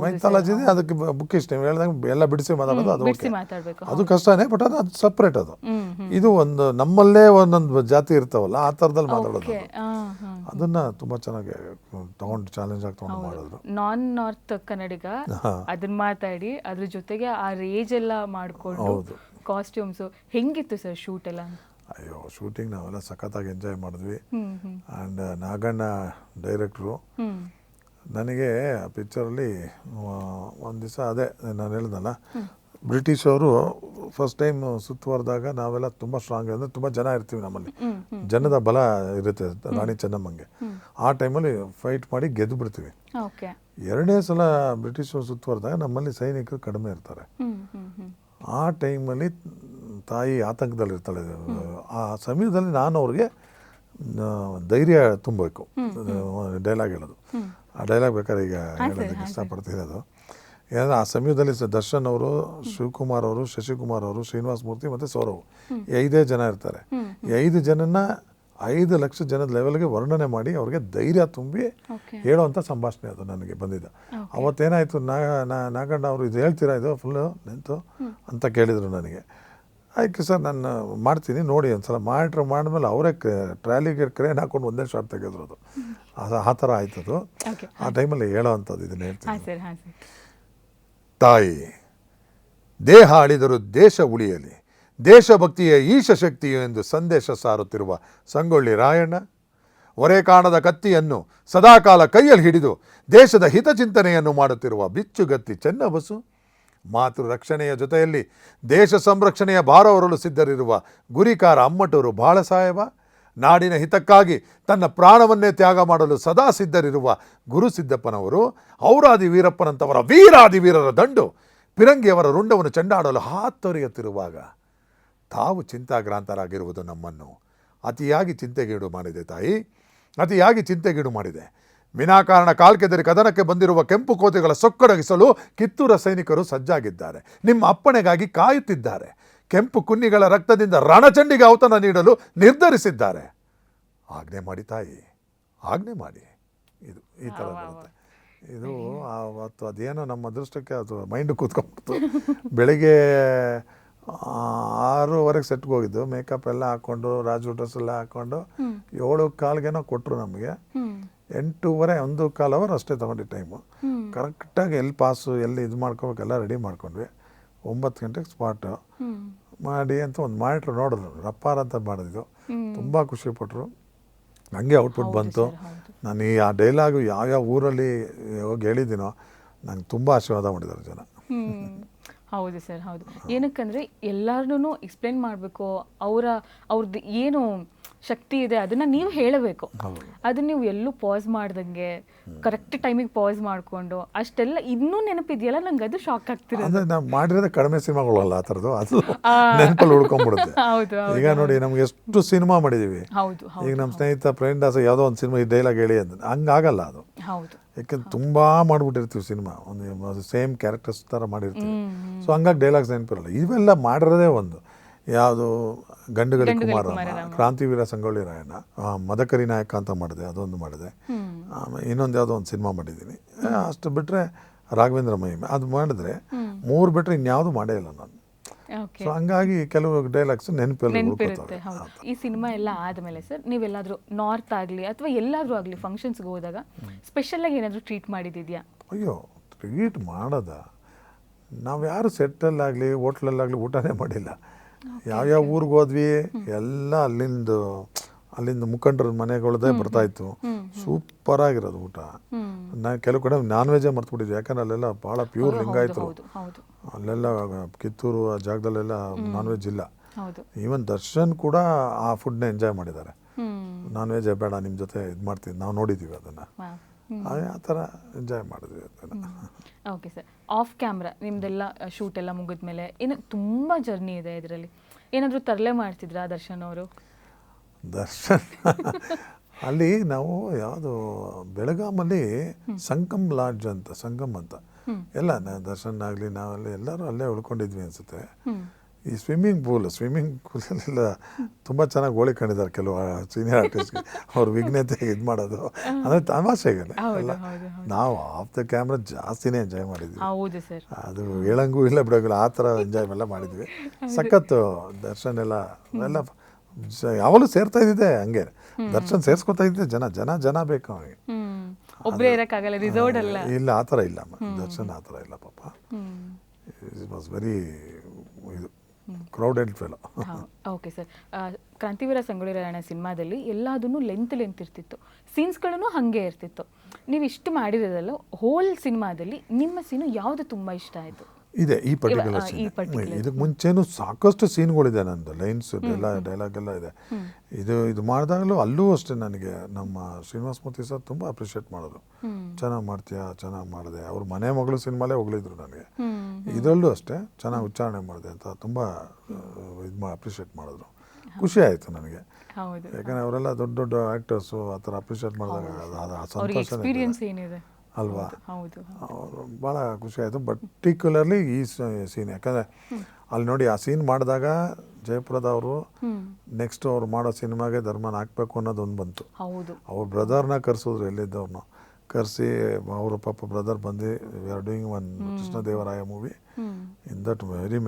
ಮೈಥಾಲಜಿ ಇದೆ, ಅದಕ್ಕೆ ಬುಕ್ಕಿಶ್ ನೀವು ಹೇಳ್ದಂಗೆ ಎಲ್ಲ ಬಿಡಿಸಿ ಮಾತಾಡೋದು, ಅದು ಓಕೆ, ಅದು ಕಷ್ಟನೇ. ಬಟ್ ಅದು ಸಪ್ರೇಟ್. ಅದು ಇದು ಒಂದು ನಮ್ಮಲ್ಲೇ ಒಂದೊಂದು ಜಾತಿ ಇರ್ತಾವಲ್ಲ ಆ ಥರದಲ್ಲಿ ಮಾತಾಡೋದು, ಅದನ್ನ ತುಂಬಾ ಚೆನ್ನಾಗಿ ತಗೊಂಡು ಚಾಲೆಂಜ್ ಆಗಿ ತಗೊಂಡು ಮಾಡಿದ್ರು. ನಾರ್ತ್ ಕನ್ನಡಿಗ ಅದನ್ನ ಮಾತಾಡಿ ಅದ್ರ ಜೊತೆಗೆ ಆ ರೇಜ್ ಎಲ್ಲ ಮಾಡ್ಕೊಂಡು ಕಾಸ್ಟ್ಯೂಮ್ಸ್ ಹೆಂಗಿತ್ತು ಸರ್ ಶೂಟ್ ಎಲ್ಲ? ಅಯ್ಯೋ, ಶೂಟಿಂಗ್ ನಾವೆಲ್ಲ ಸಖತ್ತಾಗಿ ಎಂಜಾಯ್ ಮಾಡಿದ್ವಿ. ಆ್ಯಂಡ್ ನಾಗಣ್ಣ ಡೈರೆಕ್ಟ್ರು ನನಗೆ ಆ ಪಿಕ್ಚರಲ್ಲಿ ಒಂದು ದಿವಸ ಅದೇ ನಾನು ಹೇಳಿದ್ನಲ್ಲ, ಬ್ರಿಟಿಷ್ ಅವರು ಫಸ್ಟ್ ಟೈಮ್ ಸುತ್ತುವರೆದಾಗ ನಾವೆಲ್ಲ ತುಂಬ ಸ್ಟ್ರಾಂಗ್, ಅಂದರೆ ತುಂಬ ಜನ ಇರ್ತೀವಿ, ನಮ್ಮಲ್ಲಿ ಜನದ ಬಲ ಇರುತ್ತೆ ರಾಣಿ ಚೆನ್ನಮ್ಮಂಗೆ. ಆ ಟೈಮಲ್ಲಿ ಫೈಟ್ ಮಾಡಿ ಗೆದ್ದು ಬಿಡ್ತೀವಿ. ಎರಡನೇ ಸಲ ಬ್ರಿಟಿಷ್ ಸುತ್ತುವರೆದಾಗ ನಮ್ಮಲ್ಲಿ ಸೈನಿಕರು ಕಡಿಮೆ ಇರ್ತಾರೆ. ಆ ಟೈಮಲ್ಲಿ ತಾಯಿ ಆತಂಕದಲ್ಲಿರ್ತಾಳೆ. ಆ ಸಮಯದಲ್ಲಿ ನಾನು ಅವ್ರಿಗೆ ಧೈರ್ಯ ತುಂಬಬೇಕು, ಡೈಲಾಗ್ ಹೇಳೋದು. ಆ ಡೈಲಾಗ್ ಬೇಕಾದ್ರೆ ಈಗ ಹೇಳೋದಕ್ಕೆ ಇಷ್ಟಪಡ್ತೀನಿ. ಅದು ಏನಂದರೆ ಆ ಸಮಯದಲ್ಲಿ ದರ್ಶನ್ ಅವರು, ಶಿವಕುಮಾರ್ ಅವರು, ಶಶಿಕುಮಾರ್ ಅವರು, ಶ್ರೀನಿವಾಸ ಮೂರ್ತಿ ಮತ್ತು ಸೌರವ್, 5 ಜನ ಇರ್ತಾರೆ. ಈ 5 ಜನನ 5 ಲಕ್ಷ ಜನದ ಲೆವೆಲ್ಗೆ ವರ್ಣನೆ ಮಾಡಿ ಅವ್ರಿಗೆ ಧೈರ್ಯ ತುಂಬಿ ಹೇಳೋವಂಥ ಸಂಭಾಷಣೆ ಅದು ನನಗೆ ಬಂದಿದ್ದ. ಅವತ್ತೇನಾಯಿತು, ನಾಗಣ್ಣ ಅವರು ಇದು ಹೇಳ್ತೀರಾ, ಇದು ಫುಲ್ಲು ನಿಂತು ಅಂತ ಕೇಳಿದರು ನನಗೆ. ಆಯ್ತು ಸರ್, ನಾನು ಮಾಡ್ತೀನಿ ನೋಡಿ ಒಂದು ಸಲ ಮಾಡಿದ್ಮೇಲೆ ಅವರೇ ಟ್ರಾಲಿಗೆ ಕ್ರೇನ್ ಹಾಕೊಂಡು ಒಂದೇ ಶಾಟ್ ತೆಗೆದ್ರು. ಅದು ಆ ಥರ ಆಯ್ತದು. ಆ ಟೈಮಲ್ಲಿ ಹೇಳೋ ಅಂಥದ್ದು ಇದನ್ನು ಹೇಳ್ತೀನಿ. ತಾಯಿ ದೇಹ ಅಳಿದರೂ ದೇಶ ಉಳಿಯಲಿ, ದೇಶಭಕ್ತಿಯೇ ಈಶ ಶಕ್ತಿಯು ಎಂದು ಸಂದೇಶ ಸಾರುತ್ತಿರುವ ಸಂಗೊಳ್ಳಿ ರಾಯಣ್ಣ, ಒರೆ ಕಾಣದ ಕತ್ತಿಯನ್ನು ಸದಾಕಾಲ ಕೈಯಲ್ಲಿ ಹಿಡಿದು ದೇಶದ ಹಿತಚಿಂತನೆಯನ್ನು ಮಾಡುತ್ತಿರುವ ಬಿಚ್ಚುಗತ್ತಿ ಚೆನ್ನಬಸು, ಮಾತೃ ರಕ್ಷಣೆಯ ಜೊತೆಯಲ್ಲಿ ದೇಶ ಸಂರಕ್ಷಣೆಯ ಭಾರ ಹೊರಲು ಸಿದ್ಧರಿರುವ ಗುರಿಕಾರ ಅಮ್ಮಟೂರು ಬಾಳಸಾಹೇಬ, ನಾಡಿನ ಹಿತಕ್ಕಾಗಿ ತನ್ನ ಪ್ರಾಣವನ್ನೇ ತ್ಯಾಗ ಮಾಡಲು ಸದಾ ಸಿದ್ಧರಿರುವ ಗುರುಸಿದ್ದಪ್ಪನವರು, ಔರಾದಿ ವೀರಪ್ಪನಂತವರ ವೀರಾದಿ ವೀರರ ದಂಡು ಪಿರಂಗಿಯವರ ರುಂಡವನ್ನು ಚೆಂಡಾಡಲು ಹಾತೊರೆಯುತ್ತಿರುವಾಗ ತಾವು ಚಿಂತಾಗ್ರಾಂತರಾಗಿರುವುದು ನಮ್ಮನ್ನು ಅತಿಯಾಗಿ ಚಿಂತೆಗೀಡು ಮಾಡಿದೆ. ತಾಯಿ, ಅತಿಯಾಗಿ ಚಿಂತೆಗೀಡು ಮಾಡಿದೆ. ವಿನಾಕಾರಣ ಕಾಲ್ಕೆದರಿ ಕದನಕ್ಕೆ ಬಂದಿರುವ ಕೆಂಪು ಕೋಟೆಗಳ ಸೊಕ್ಕಡಗಿಸಲು ಕಿತ್ತೂರ ಸೈನಿಕರು ಸಜ್ಜಾಗಿದ್ದಾರೆ. ನಿಮ್ಮ ಅಪ್ಪಣೆಗಾಗಿ ಕಾಯುತ್ತಿದ್ದಾರೆ. ಕೆಂಪು ಕುನ್ನಿಗಳ ರಕ್ತದಿಂದ ರಣಚಂಡಿಗೆ ಔತಣ ನೀಡಲು ನಿರ್ಧರಿಸಿದ್ದಾರೆ. ಆಜ್ಞೆ ಮಾಡಿ ತಾಯಿ, ಆಜ್ಞೆ ಮಾಡಿ. ಇದು ಈ ಥರ ಬರುತ್ತೆ. ಇದು ಅವತ್ತು ಅದೇನೋ ನಮ್ಮ ಅದೃಷ್ಟಕ್ಕೆ ಅದು ಮೈಂಡ್ ಕೂತ್ಕೊಂಡ್ಬಿಡ್ತು. ಬೆಳಿಗ್ಗೆ 6:15 ಸೆಟ್ಗೆ ಹೋಗಿದ್ದು, ಮೇಕಪ್ ಎಲ್ಲ ಹಾಕ್ಕೊಂಡು, ರಾಜು ಡ್ರೆಸ್ ಎಲ್ಲ ಹಾಕ್ಕೊಂಡು 7:15 ಕೊಟ್ಟರು ನಮಗೆ. 8:30 1:15 ಅವರ್ ಅಷ್ಟೇ ತೊಗೊಂಡು ಟೈಮು. ಕರೆಕ್ಟಾಗಿ ಎಲ್ಲಿ ಪಾಸು ಎಲ್ಲಿ ಇದು ಮಾಡ್ಕೋಬೇಕೆಲ್ಲ ರೆಡಿ ಮಾಡ್ಕೊಂಡ್ವಿ. 9 ಗಂಟೆಗೆ ಸ್ಪಾಟು ಮಾಡಿ ಅಂತ ಒಂದು ಮಾನಿಟ್ರ್ ನೋಡಿದ್ರು, ರಪ್ಪಾರ್ ಅಂತ ಮಾಡಿದ್ದು. ತುಂಬ ಖುಷಿಪಟ್ಟರು. ಹಂಗೆ ಔಟ್ಪುಟ್ ಬಂತು. ನಾನು ಆ ಡೈಲಾಗು ಯಾವ್ಯಾವ ಊರಲ್ಲಿ ಹೋಗಿ ಹೇಳಿದ್ದೀನೋ ನಂಗೆ ತುಂಬ ಆಶೀರ್ವಾದ ಮಾಡಿದ್ದಾರೆ ಜನ. ಹೌದು ಸರ್, ಹೌದು. ಏನಕ್ಕಂದರೆ ಎಲ್ಲಾರ್ನೂ ಎಕ್ಸ್ಪ್ಲೇನ್ ಮಾಡಬೇಕು, ಅವ್ರದ್ದು ಏನು ಶಕ್ತಿ ಇದೆ ಅದನ್ನು ನೀವು ಹೇಳಬೇಕು. ಅದನ್ನ ನೀವು ಎಲ್ಲೂ ಪಾಸ್ ಮಾಡ್ದಂಗೆ ಕರೆಕ್ಟ್ ಟೈಮಿಗೆ ಪಾಸ್ ಮಾಡಿಕೊಂಡು ಅಷ್ಟೆಲ್ಲ ಇನ್ನೂ ನೆನಪಿದೆಯಲ್ಲ, ನಂಗೆ ಅದು ಶಾಕ್ ಆಗ್ತಿರೋದು. ಅಂದರೆ ನಾವು ಮಾಡಿರೋದೇ ಕಡಿಮೆ ಸಿನಿಮಾಗಳಲ್ಲ ಆ ಥರದ್ದು, ಅದು ನೆನಪಲ್ಲಿ ಉಳ್ಕೊಂಡ್ಬಿಡುತ್ತೆ. ಈಗ ನೋಡಿ, ನಮ್ಗೆ ಎಷ್ಟು ಸಿನಿಮಾ ಮಾಡಿದ್ದೀವಿ. ಈಗ ನಮ್ಮ ಸ್ನೇಹಿತ ಪ್ರೇಮ್ ದಾಸ ಯಾವುದೋ ಒಂದು ಸಿನಿಮಾ ಈ ಡೈಲಾಗ್ ಹೇಳಿ ಅಂತ, ಹಂಗಾಗಲ್ಲ ಅದು. ಯಾಕೆಂದ್ರೆ ತುಂಬ ಮಾಡಿಬಿಟ್ಟಿರ್ತೀವಿ ಸಿನಿಮಾ, ಒಂದು ಸೇಮ್ ಕ್ಯಾರೆಕ್ಟರ್ಸ್ ಥರ ಮಾಡಿರ್ತೀವಿ. ಸೊ ಹಂಗಾಗಿ ಡೈಲಾಗ್ಸ್ ನೆನಪಿರಲ್ಲ. ಇವೆಲ್ಲ ಮಾಡಿರೋದೇ ಒಂದು ಯಾವುದು ಗಂಡುಗಲಿ ಕುಮಾರಮ್ಮ, ಕ್ರಾಂತಿವೀರ ಸಂಗೊಳ್ಳಿ ರಾಯಣ್ಣ, ಮದಕರಿ ನಾಯಕ ಅಂತ ಮಾಡಿದೆ, ಅದೊಂದು ಮಾಡಿದೆ. ಆಮೇಲೆ ಇನ್ನೊಂದು ಯಾವುದೋ ಒಂದು ಸಿನಿಮಾ ಮಾಡಿದ್ದೀನಿ. ಅಷ್ಟು ಬಿಟ್ಟರೆ ರಾಘವೇಂದ್ರ ಮಹಿಮೆ ಅದು ಮಾಡಿದ್ರೆ 3 ಬಿಟ್ಟರೆ ಇನ್ಯಾವುದು ಮಾಡೇ ಇಲ್ಲ ನಾನು. ಓಕೆ. ಸೊ ಹಂಗಾಗಿ ಕೆಲವು ಡೈಲಾಗ್ಸ್ ನೆನಪಲ್ಲಿ ನೆನಪಿರುತ್ತೆ. ಉಳ್ಕೊತವೆ. ಹೌದು. ಈ ಸಿನಿಮಾ ಎಲ್ಲ ಆದಮೇಲೆ ಸರ್ ನೀವೆಲ್ಲಾದರೂ ನಾರ್ತ್ ಆಗಲಿ ಅಥವಾ ಎಲ್ಲಾದರೂ ಆಗಲಿ ಫಂಕ್ಷನ್ಸ್ಗೆ ಹೋದಾಗ ಸ್ಪೆಷಲಾಗಿ ಏನಾದರೂ ಟ್ರೀಟ್ ಮಾಡಿದ್ದಿದೆಯಾ? ಅಯ್ಯೋ, ಟ್ರೀಟ್ ಮಾಡೋದ, ನಾವು ಯಾರು ಸೆಟ್ಟಲ್ಲಾಗಲಿ ಹೋಟ್ಲಲ್ಲಾಗಲಿ ಊಟನೇ ಮಾಡಿಲ್ಲ. ಯಾವ್ಯಾವ ಊರಿಗೆ ಹೋದ್ವಿ ಎಲ್ಲ ಅಲ್ಲಿಂದ ಮುಖಂಡರ ಮನೆಗಳದೇ ಬರ್ತಾಯಿತ್ತು. ಸೂಪರ್ ಆಗಿರೋದು ಊಟ. ಕೆಲವು ಕಡೆ ನಾನ್ ವೆಜ್ಜೇ ಮರ್ತ್ಬಿಟ್ಟಿದ್ವಿ, ಯಾಕಂದ್ರೆ ಅಲ್ಲೆಲ್ಲ ಭಾಳ ಪ್ಯೂರ್ ಲಿಂಗಾಯತರು. ಅಲ್ಲೆಲ್ಲ ಕಿತ್ತೂರು ಆ ಜಾಗದಲ್ಲೆಲ್ಲ ನಾನ್ ವೆಜ್ ಇಲ್ಲ. ಈವನ್ ದರ್ಶನ್ ಕೂಡ ಆ ಫುಡ್ನ ಎಂಜಾಯ್ ಮಾಡಿದ್ದಾರೆ. ನಾನ್ ವೆಜ್ ಬೇಡ ನಿಮ್ಮ ಜೊತೆ ಇದು ಮಾಡ್ತೀನಿ, ನಾವು ನೋಡಿದ್ದೀವಿ ಅದನ್ನು. ಆ ಥರ ಎಂಜಾಯ್ ಮಾಡಿದ್ವಿ ಅದನ್ನು. ಓಕೆ ಸರ್, ಆಫ್ ಕ್ಯಾಮ್ರಾ ನಿಮ್ಮದೆಲ್ಲ ಶೂಟ್ ಎಲ್ಲ ಮುಗಿದ್ಮೇಲೆ ಏನು ತುಂಬ ಜರ್ನಿ ಇದೆ ಇದರಲ್ಲಿ, ಏನಾದರೂ ತರಲೆ ಮಾಡ್ತಿದ್ರಾ ದರ್ಶನ್ ಅವರು? ದರ್ಶನ್ ಅಲ್ಲಿ ನಾವು ಯಾವುದು ಬೆಳಗಾಮಲ್ಲಿ ಸಂಗಮ್ ಲಾಡ್ಜ್ ಅಂತ, ಸಂಗಮ್ ಅಂತ ಎಲ್ಲ ದರ್ಶನ್ ಆಗಲಿ ನಾವೆಲ್ಲ ಎಲ್ಲರೂ ಅಲ್ಲೇ ಉಳ್ಕೊಂಡಿದ್ವಿ ಅನಿಸುತ್ತೆ. ಈ ಸ್ವಿಮ್ಮಿಂಗ್ ಪೂಲಲ್ಲೆಲ್ಲ ತುಂಬ ಚೆನ್ನಾಗಿ ಹೋಳಿಕೊಂಡಿದ್ದಾರೆ ಕೆಲವು ಸೀನಿಯರ್ ಆರ್ಟಿಸ್ಟ್ಗೆ. ಅವ್ರ ವಿಘ್ನತೆ ಇದು ಮಾಡೋದು ಅಂದರೆ ತಮಾಷೆಗಲ್ಲ. ನಾವು ಆಫ್ ದ ಕ್ಯಾಮ್ರಾ ಜಾಸ್ತಿನೇ ಎಂಜಾಯ್ ಮಾಡಿದ್ವಿ. ಅದು ಹೇಳಂಗೂ ಇಲ್ಲ ಬಿಡೋಂಗಿಲ್ಲ, ಆ ಥರ ಎಂಜಾಯ್ ಎಲ್ಲ ಮಾಡಿದ್ವಿ. ಸಖತ್ತು ದರ್ಶನ್ ಎಲ್ಲ ಯಾವಾಗಲೂ ಸೇರ್ತಾ ಇದ್ದಿದ್ದೆ ಹಂಗೆ. ದರ್ಶನ್ ಸೇರ್ಸ್ಕೊತಾ ಇದ್ದೆ, ಜನ ಬೇಕು ಅವನಿಗೆ. ಒಬ್ಬರೇ ಇರೋಕ್ಕಾಗಲ್ಲ, ರಿಸೋರ್ಟ್ ಅಲ್ಲ. ಇಲ್ಲ, ಆ ಥರ ಇಲ್ಲ ದರ್ಶನ್, ಆ ಥರ ಇಲ್ಲ ಪಾಪ. ಇಟ್ ವಾಸ್ ವೆರಿ ಇದು ಕ್ರೌಡೆಡ್ ಫೆಲೋ. ಓಕೆ ಸರ್, ಕ್ರಾಂತಿವೀರ ಸಂಗೊಳ್ಳಿ ರಾಯಣ್ಣ ಸಿನಿಮಾದಲ್ಲಿ ಎಲ್ಲದನ್ನು ಲೆಂತ್ ಇರ್ತಿತ್ತು, ಸೀನ್ಸ್ಗಳೂ ಹಾಗೆ ಇರ್ತಿತ್ತು. ನೀವು ಇಷ್ಟು ಮಾಡಿರೋದಲ್ಲ, ಹೋಲ್ ಸಿನಿಮಾದಲ್ಲಿ ನಿಮ್ಮ ಸೀನು ಯಾವುದು ತುಂಬ ಇಷ್ಟ ಆಯಿತು? ಇದೆ ಈ ಪರ್ಟಿಕ್ಯುಲರ್ ಸೀನ್. ಇದಕ್ಕೆ ಮುಂಚೆನೂ ಸಾಕಷ್ಟು ಸೀನ್ಗಳಿದೆ ನಂದು, ಲೈನ್ಸ್ ಡೈಲಾಗ್ ಎಲ್ಲ ಇದೆ. ಇದು ಮಾಡಿದಾಗಲೂ ಅಲ್ಲೂ ಅಷ್ಟೇ ನನಗೆ ನಮ್ಮ ಶ್ರೀನಿವಾಸ ಮೂರ್ತಿ ಸರ್ ತುಂಬ ಅಪ್ರಿಷಿಯೇಟ್ ಮಾಡೋದು. ಚೆನ್ನಾಗಿ ಮಾಡ್ತೀಯಾ, ಚೆನ್ನಾಗಿ ಮಾಡಿದೆ. ಅವ್ರ ಮನೆ ಮಗಳು ಸಿನಿಮಾಲೇ ಹೊಗಳಿದ್ರು ನನಗೆ. ಇದರಲ್ಲೂ ಅಷ್ಟೇ ಚೆನ್ನಾಗಿ ಉಚ್ಚಾರಣೆ ಮಾಡಿದೆ ಅಂತ ತುಂಬ ಅಪ್ರಿಷಿಯೇಟ್ ಮಾಡಿದ್ರು. ಖುಷಿ ಆಯಿತು ನನಗೆ, ಯಾಕಂದರೆ ಅವರೆಲ್ಲ ದೊಡ್ಡ ದೊಡ್ಡ ಆ್ಯಕ್ಟರ್ಸು ಆ ಥರ ಅಪ್ರಿಷಿಯೇಟ್ ಮಾಡಿದಾಗ ಸಂತೋಷ ಅಲ್ವಾ. ಅವರು ಭಾಳ ಖುಷಿ ಆಯಿತು. ಪರ್ಟಿಕ್ಯುಲರ್ಲಿ ಈ ಸೀನ್, ಯಾಕಂದರೆ ಅಲ್ಲಿ ನೋಡಿ ಆ ಸೀನ್ ಮಾಡಿದಾಗ ಜಯಪುರದವರು ನೆಕ್ಸ್ಟ್ ಅವ್ರು ಮಾಡೋ ಸಿನಿಮಾಗೆ ಧರ್ಮನ ಹಾಕಬೇಕು ಅನ್ನೋದೊಂದು ಬಂತು. ಅವ್ರ ಬ್ರದರ್ನ ಕರೆಸಿದ್ರು, ಎಲ್ಲಿದ್ದವ್ರನ್ನ ಕರೆಸಿ ಅವರು ಪಾಪ ಬ್ರದರ್ ಬಂದು we are doing one Krishnadevaraya movie, in that very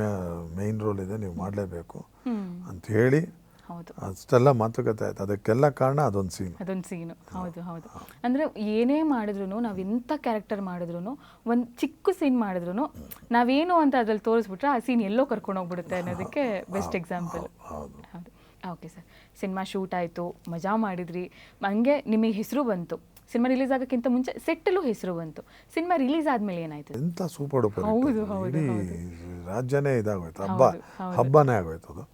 main role ಇದೆ, ನೀವು ಮಾಡಲೇಬೇಕು ಅಂತ ಹೇಳಿ ಅಷ್ಟೆಲ್ಲ ಮಾತುಕತೆ ಆಯ್ತು. ಅದಕ್ಕೆಲ್ಲ ಕಾರಣ ಅದೊಂದು ಸೀನು. ಹೌದು. ಅಂದರೆ ಏನೇ ಮಾಡಿದ್ರು, ನಾವು ಎಂಥ ಕ್ಯಾರೆಕ್ಟರ್ ಮಾಡಿದ್ರು, ಒಂದು ಚಿಕ್ಕ ಸೀನ್ ಮಾಡಿದ್ರು ನಾವೇನು ಅಂತ ಅದ್ರಲ್ಲಿ ತೋರಿಸ್ಬಿಟ್ರೆ ಆ ಸೀನ್ ಎಲ್ಲೋ ಕರ್ಕೊಂಡು ಹೋಗ್ಬಿಡುತ್ತೆ ಅನ್ನೋದಕ್ಕೆ ಬೆಸ್ಟ್ ಎಕ್ಸಾಂಪಲ್. ಹೌದು. ಓಕೆ ಸರ್, ಸಿನಿಮಾ ಶೂಟ್ ಆಯಿತು, ಮಜಾ ಮಾಡಿದ್ರಿ, ಹಂಗೆ ನಿಮಗೆ ಹೆಸರು ಬಂತು. ಸಿನಿಮಾ ರಿಲೀಸ್ ಆಗೋಕ್ಕಿಂತ ಮುಂಚೆ ಸೆಟ್ಟಲ್ಲೂ ಹೆಸರು ಬಂತು. ಸಿನಿಮಾ ರಿಲೀಸ್ ಆದಮೇಲೆ ಏನಾಯ್ತು? ಎಂಥ ಸೂಪರ್ ಡೂಪರ್, ಇಡೀ ರಾಜ್ಯನೇ ಇದಾಗೋಯ್ತು, ಹಬ್ಬನೇ ಆಗೋಯ್ತು ಅದು.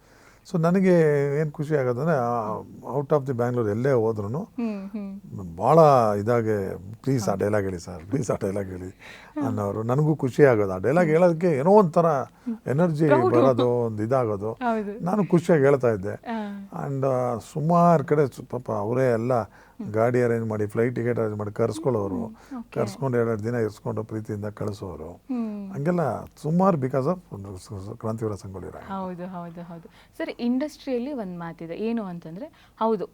ಸೊ ನನಗೆ ಏನು ಖುಷಿ ಆಗೋದಂದರೆ ಔಟ್ ಆಫ್ ದಿ ಬ್ಯಾಂಗ್ಳೂರ್ ಎಲ್ಲೇ ಹೋದ್ರೂ ಭಾಳ ಇದಾಗೆ ಪ್ಲೀಸ್ ಆ ಡೈಲಾಗ್ ಹೇಳಿ ಸರ್, ಪ್ಲೀಸ್ ಆ ಡೈಲಾಗ್ ಹೇಳಿ ಅನ್ನೋರು. ನನಗೂ ಖುಷಿ ಆಗೋದು ಆ ಡೈಲಾಗ್ ಹೇಳೋದಕ್ಕೆ, ಏನೋ ಒಂಥರ ಎನರ್ಜಿ ಬರೋದು, ಒಂದು ಇದಾಗೋದು. ನಾನು ಖುಷಿಯಾಗಿ ಹೇಳ್ತಾ ಇದ್ದೆ. ಆ್ಯಂಡ್ ಸುಮಾರು ಕಡೆ ಪಾಪ ಅವರೇ ಎಲ್ಲ ಗಾಡಿ ಅರೇಂಜ್ ಮಾಡಿ, ಫ್ಲೈಟ್ ಟಿಕೆಟ್ ಅರೇಂಜ್ ಮಾಡಿ ಕರ್ಸ್ಕೊಳ್ಳೋರು, ಕರ್ಸ್ಕೊಂಡು 2 ದಿನ ಇರಿಸ್ಕೊಂಡು ಪ್ರೀತಿಯಿಂದ ಕಳಿಸೋರು, ಹಂಗೆಲ್ಲ ಸುಮಾರು ಬಿಕಾಸ್ ಆಫ್ ಕ್ರಾಂತಿವೀರ ಸಂಗೊಳ್ಳಿ ರಾಯಣ್ಣ. ಹೌದು ಸರ್. ಇಂಡಸ್ಟ್ರಿಯಲ್ಲಿ ಒಂದು ಮಾತಿದೆ, ಏನು ಅಂತಂದರೆ, ಹೌದು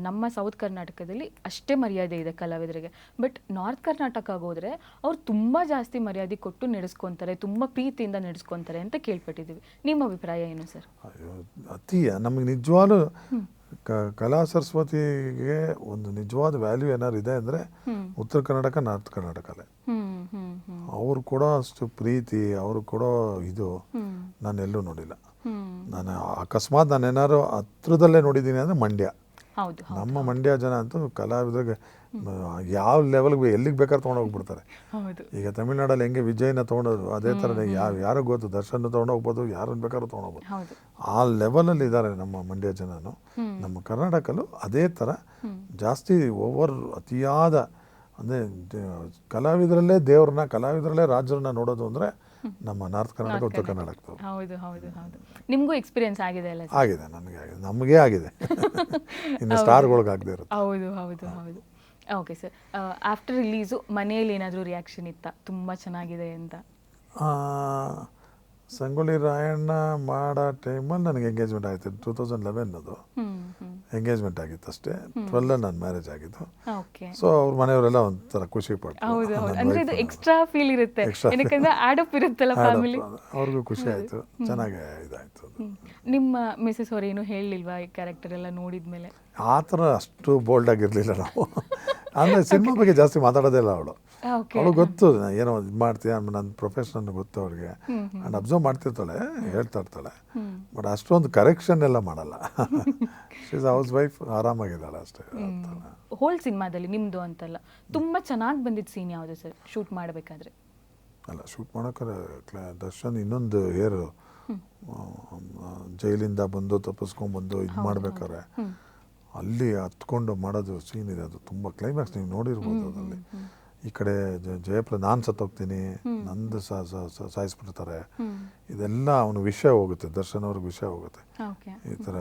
ನಮ್ಮ ಸೌತ್ ಕರ್ನಾಟಕದಲ್ಲಿ ಅಷ್ಟೇ ಮರ್ಯಾದೆ ಇದೆ ಕಲಾವಿದರಿಗೆ, ಬಟ್ ನಾರ್ತ್ ಕರ್ನಾಟಕಕ್ಕೆ ಹೋದರೆ ಅವ್ರು ತುಂಬ ಜಾಸ್ತಿ ಮರ್ಯಾದೆ ಕೊಟ್ಟು ನಡೆಸ್ಕೊತಾರೆ, ತುಂಬ ಪ್ರೀತಿಯಿಂದ ನಡೆಸ್ಕೊತಾರೆ ಅಂತ ಕೇಳ್ಪಟ್ಟಿದ್ದೀವಿ. ನಿಮ್ಮ ಅಭಿಪ್ರಾಯ ಏನು ಸರ್? ಅಯ್ಯೋ, ಅತಿಯ ನಮಗೆ ನಿಜವಾಗ್ಲೂ ಕಲಾ ಸರಸ್ವತಿಗೆ ಒಂದು ನಿಜವಾದ ವ್ಯಾಲ್ಯೂ ಏನಾರು ಇದೆ ಅಂದರೆ ಉತ್ತರ ಕರ್ನಾಟಕ, ನಾರ್ತ್ ಕರ್ನಾಟಕಲ್ಲೇ. ಅವ್ರು ಕೊಡೋ ಅಷ್ಟು ಪ್ರೀತಿ, ಅವರು ಕೊಡೋ ಇದು ನಾನು ಎಲ್ಲೂ ನೋಡಿಲ್ಲ. ನಾನು ಅಕಸ್ಮಾತ್ ನಾನೇನಾದ್ರು ಹತ್ರದಲ್ಲೇ ನೋಡಿದ್ದೀನಿ ಅಂದರೆ ಮಂಡ್ಯ. ನಮ್ಮ ಮಂಡ್ಯ ಜನ ಅಂತೂ ಕಲಾವಿದರಿಗೆ ಯಾವ ಲೆವೆಲ್ಗೆ ಎಲ್ಲಿಗೆ ಬೇಕಾದ್ರೆ ತೊಗೊಂಡೋಗ್ಬಿಡ್ತಾರೆ. ಈಗ ತಮಿಳ್ನಾಡಲ್ಲಿ ಹೆಂಗೆ ವಿಜಯ್ನ ತೊಗೊಂಡೋದ್ರು, ಅದೇ ಥರನೇ ಯಾರಿಗೆ ಗೊತ್ತು, ದರ್ಶನ್ ತೊಗೊಂಡೋಗ್ಬೋದು, ಯಾರನ್ನು ಬೇಕಾದ್ರೂ ತೊಗೊಂಡೋಗ್ಬೋದು. ಆ ಲೆವೆಲಲ್ಲಿ ಇದ್ದಾರೆ ನಮ್ಮ ಮಂಡ್ಯ ಜನನು. ನಮ್ಮ ಕರ್ನಾಟಕಲ್ಲೂ ಅದೇ ಥರ ಜಾಸ್ತಿ ಅತಿಯಾದ ಅಂದರೆ ಕಲಾವಿದರಲ್ಲೇ ದೇವ್ರನ್ನ, ಕಲಾವಿದರಲ್ಲೇ ರಾಜ್ಯರನ್ನ ನೋಡೋದು ಅಂದರೆ ನಮ್ಮ ನಾರ್ತ್ ಕರ್ನಾಟಕ, ಉತ್ತರ ಕರ್ನಾಟಕ. ನಿಮಗೂ ಎಕ್ಸ್ಪೀರಿಯನ್ಸ್ ಆಗಿದೆ ಅಲ್ಲ? ಆಗಿದೆ, ನನಗೆ ಆಗಿದೆ, ನಮಗೆ ಆಗಿದೆ. ಇನ್ನು ಸ್ಟಾರ್ಗಳಿಗೆ ಆಗದೆ ಇರುತ್ತೆ. ಹೌದು. ಓಕೆ ಸರ್, ಆಫ್ಟರ್ ರಿಲೀಸು ಮನೆಯಲ್ಲಿ ಏನಾದರೂ ರಿಯಾಕ್ಷನ್ ಇತ್ತಾ ತುಂಬ ಚೆನ್ನಾಗಿದೆ ಅಂತ? ಸಂಗೊಳ್ಳಿ ರಾಯಣ್ಣ ಮಾಡೋ ಟೈಮಲ್ಲಿ ನನಗೆ ಎಂಗೇಜ್ಮೆಂಟ್ ಆಯಿತು 2011 ಅದು ಎಂಗೇಜ್ಮೆಂಟ್ ಆಗಿತ್ತು ಅಷ್ಟೇ. 12 ನನ್ನ ಮ್ಯಾರೇಜ್ ಆಗಿದ್ದು. ಓಕೆ. ಸೊ ಅವ್ರ ಮನೆಯವರೆಲ್ಲ ಒಂಥರ ಖುಷಿ ಪಡ್ತು. ಹೌದು ಹೌದು. ಅಂದ್ರೆ ಇದು ಎಕ್ಸ್ಟ್ರಾ ಫೀಲ್ ಇರುತ್ತೆ, ಯಾಕಂದ್ರೆ ಆಡಪ್ ಇರುತ್ತಲ್ಲ ಫ್ಯಾಮಿಲಿ. ಅವ್ರಿಗೂ ಖುಷಿ ಆಯಿತು, ಚೆನ್ನಾಗಿ ಇದಾಯಿತು. ನಿಮ್ಮ ಮಿಸಸ್ ಅವ್ರು ಏನು ಹೇಳಲಿಲ್ವಾ ಈ ಕ್ಯಾರೆಕ್ಟರ್ ಎಲ್ಲ ನೋಡಿದ್ಮೇಲೆ? ಆ ಥರ ಅಷ್ಟು ಬೋಲ್ಡ್ ಆಗಿರಲಿಲ್ಲ ನಾವು. ಅಂದರೆ ಸಿನಿಮಾ ಬಗ್ಗೆ ಜಾಸ್ತಿ ಮಾತಾಡೋದೇ ಇಲ್ಲ ಅವಳು. ಅವಳು ಗೊತ್ತು ಏನೋ ಇದು ಮಾಡ್ತೀಯ, ನನ್ನ ಪ್ರೊಫೆಷನ್ ಗೊತ್ತು ಅವ್ರಿಗೆ. ಆ್ಯಂಡ್ ಅಬ್ಸರ್ವ್ ಮಾಡ್ತಿರ್ತಾಳೆ, ಹೇಳ್ತಾ ಇರ್ತಾಳೆ. ಬಟ್ ಅಷ್ಟೊಂದು ಕರೆಕ್ಷನ್ ಎಲ್ಲ ಮಾಡಲ್ಲ. ಶೀಸ್ ಹೌಸ್ ವೈಫ್, ಆರಾಮಾಗಿದ್ದಾಳೆ ಅಷ್ಟೇ. ಹೋಲ್ ಸಿನಿಮಾದಲ್ಲಿ ನಿಮ್ಮದು ಅಂತಲ್ಲ, ತುಂಬ ಚೆನ್ನಾಗಿ ಬಂದಿದ್ದ ಸೀನ್ ಯಾವುದು ಸರ್ ಶೂಟ್ ಮಾಡಬೇಕಾದ್ರೆ? ಅಲ್ಲ, ಶೂಟ್ ಮಾಡೋಕ್ಕಾರೆ ದರ್ಶನ್ ಇನ್ನೊಂದು ಹೇರು ಜೈಲಿಂದ ಬಂದು ತಪ್ಪಿಸ್ಕೊಂಡ್ಬಂದು ಇದು ಮಾಡ್ಬೇಕಾರೆ ಅಲ್ಲಿ ಹತ್ಕೊಂಡು ಮಾಡೋದು ಸೀನ್ ಇದೆ, ಅದು ತುಂಬ ಕ್ಲೈಮ್ಯಾಕ್ಸ್ ನೀವು ನೋಡಿರ್ಬೋದು. ಅದರಲ್ಲಿ ಈ ಕಡೆ ಜಯಪ್ರದ ನಾನು ಸತ್ತೋಗ್ತೀನಿ, ನಂದು ಸಾಯಿಸ್ಬಿಡ್ತಾರೆ, ಇದೆಲ್ಲ ಅವನು ವಿಷಯ ಹೋಗುತ್ತೆ, ದರ್ಶನ್ ಅವ್ರಿಗೆ ವಿಷಯ ಹೋಗುತ್ತೆ. ಈ ಥರ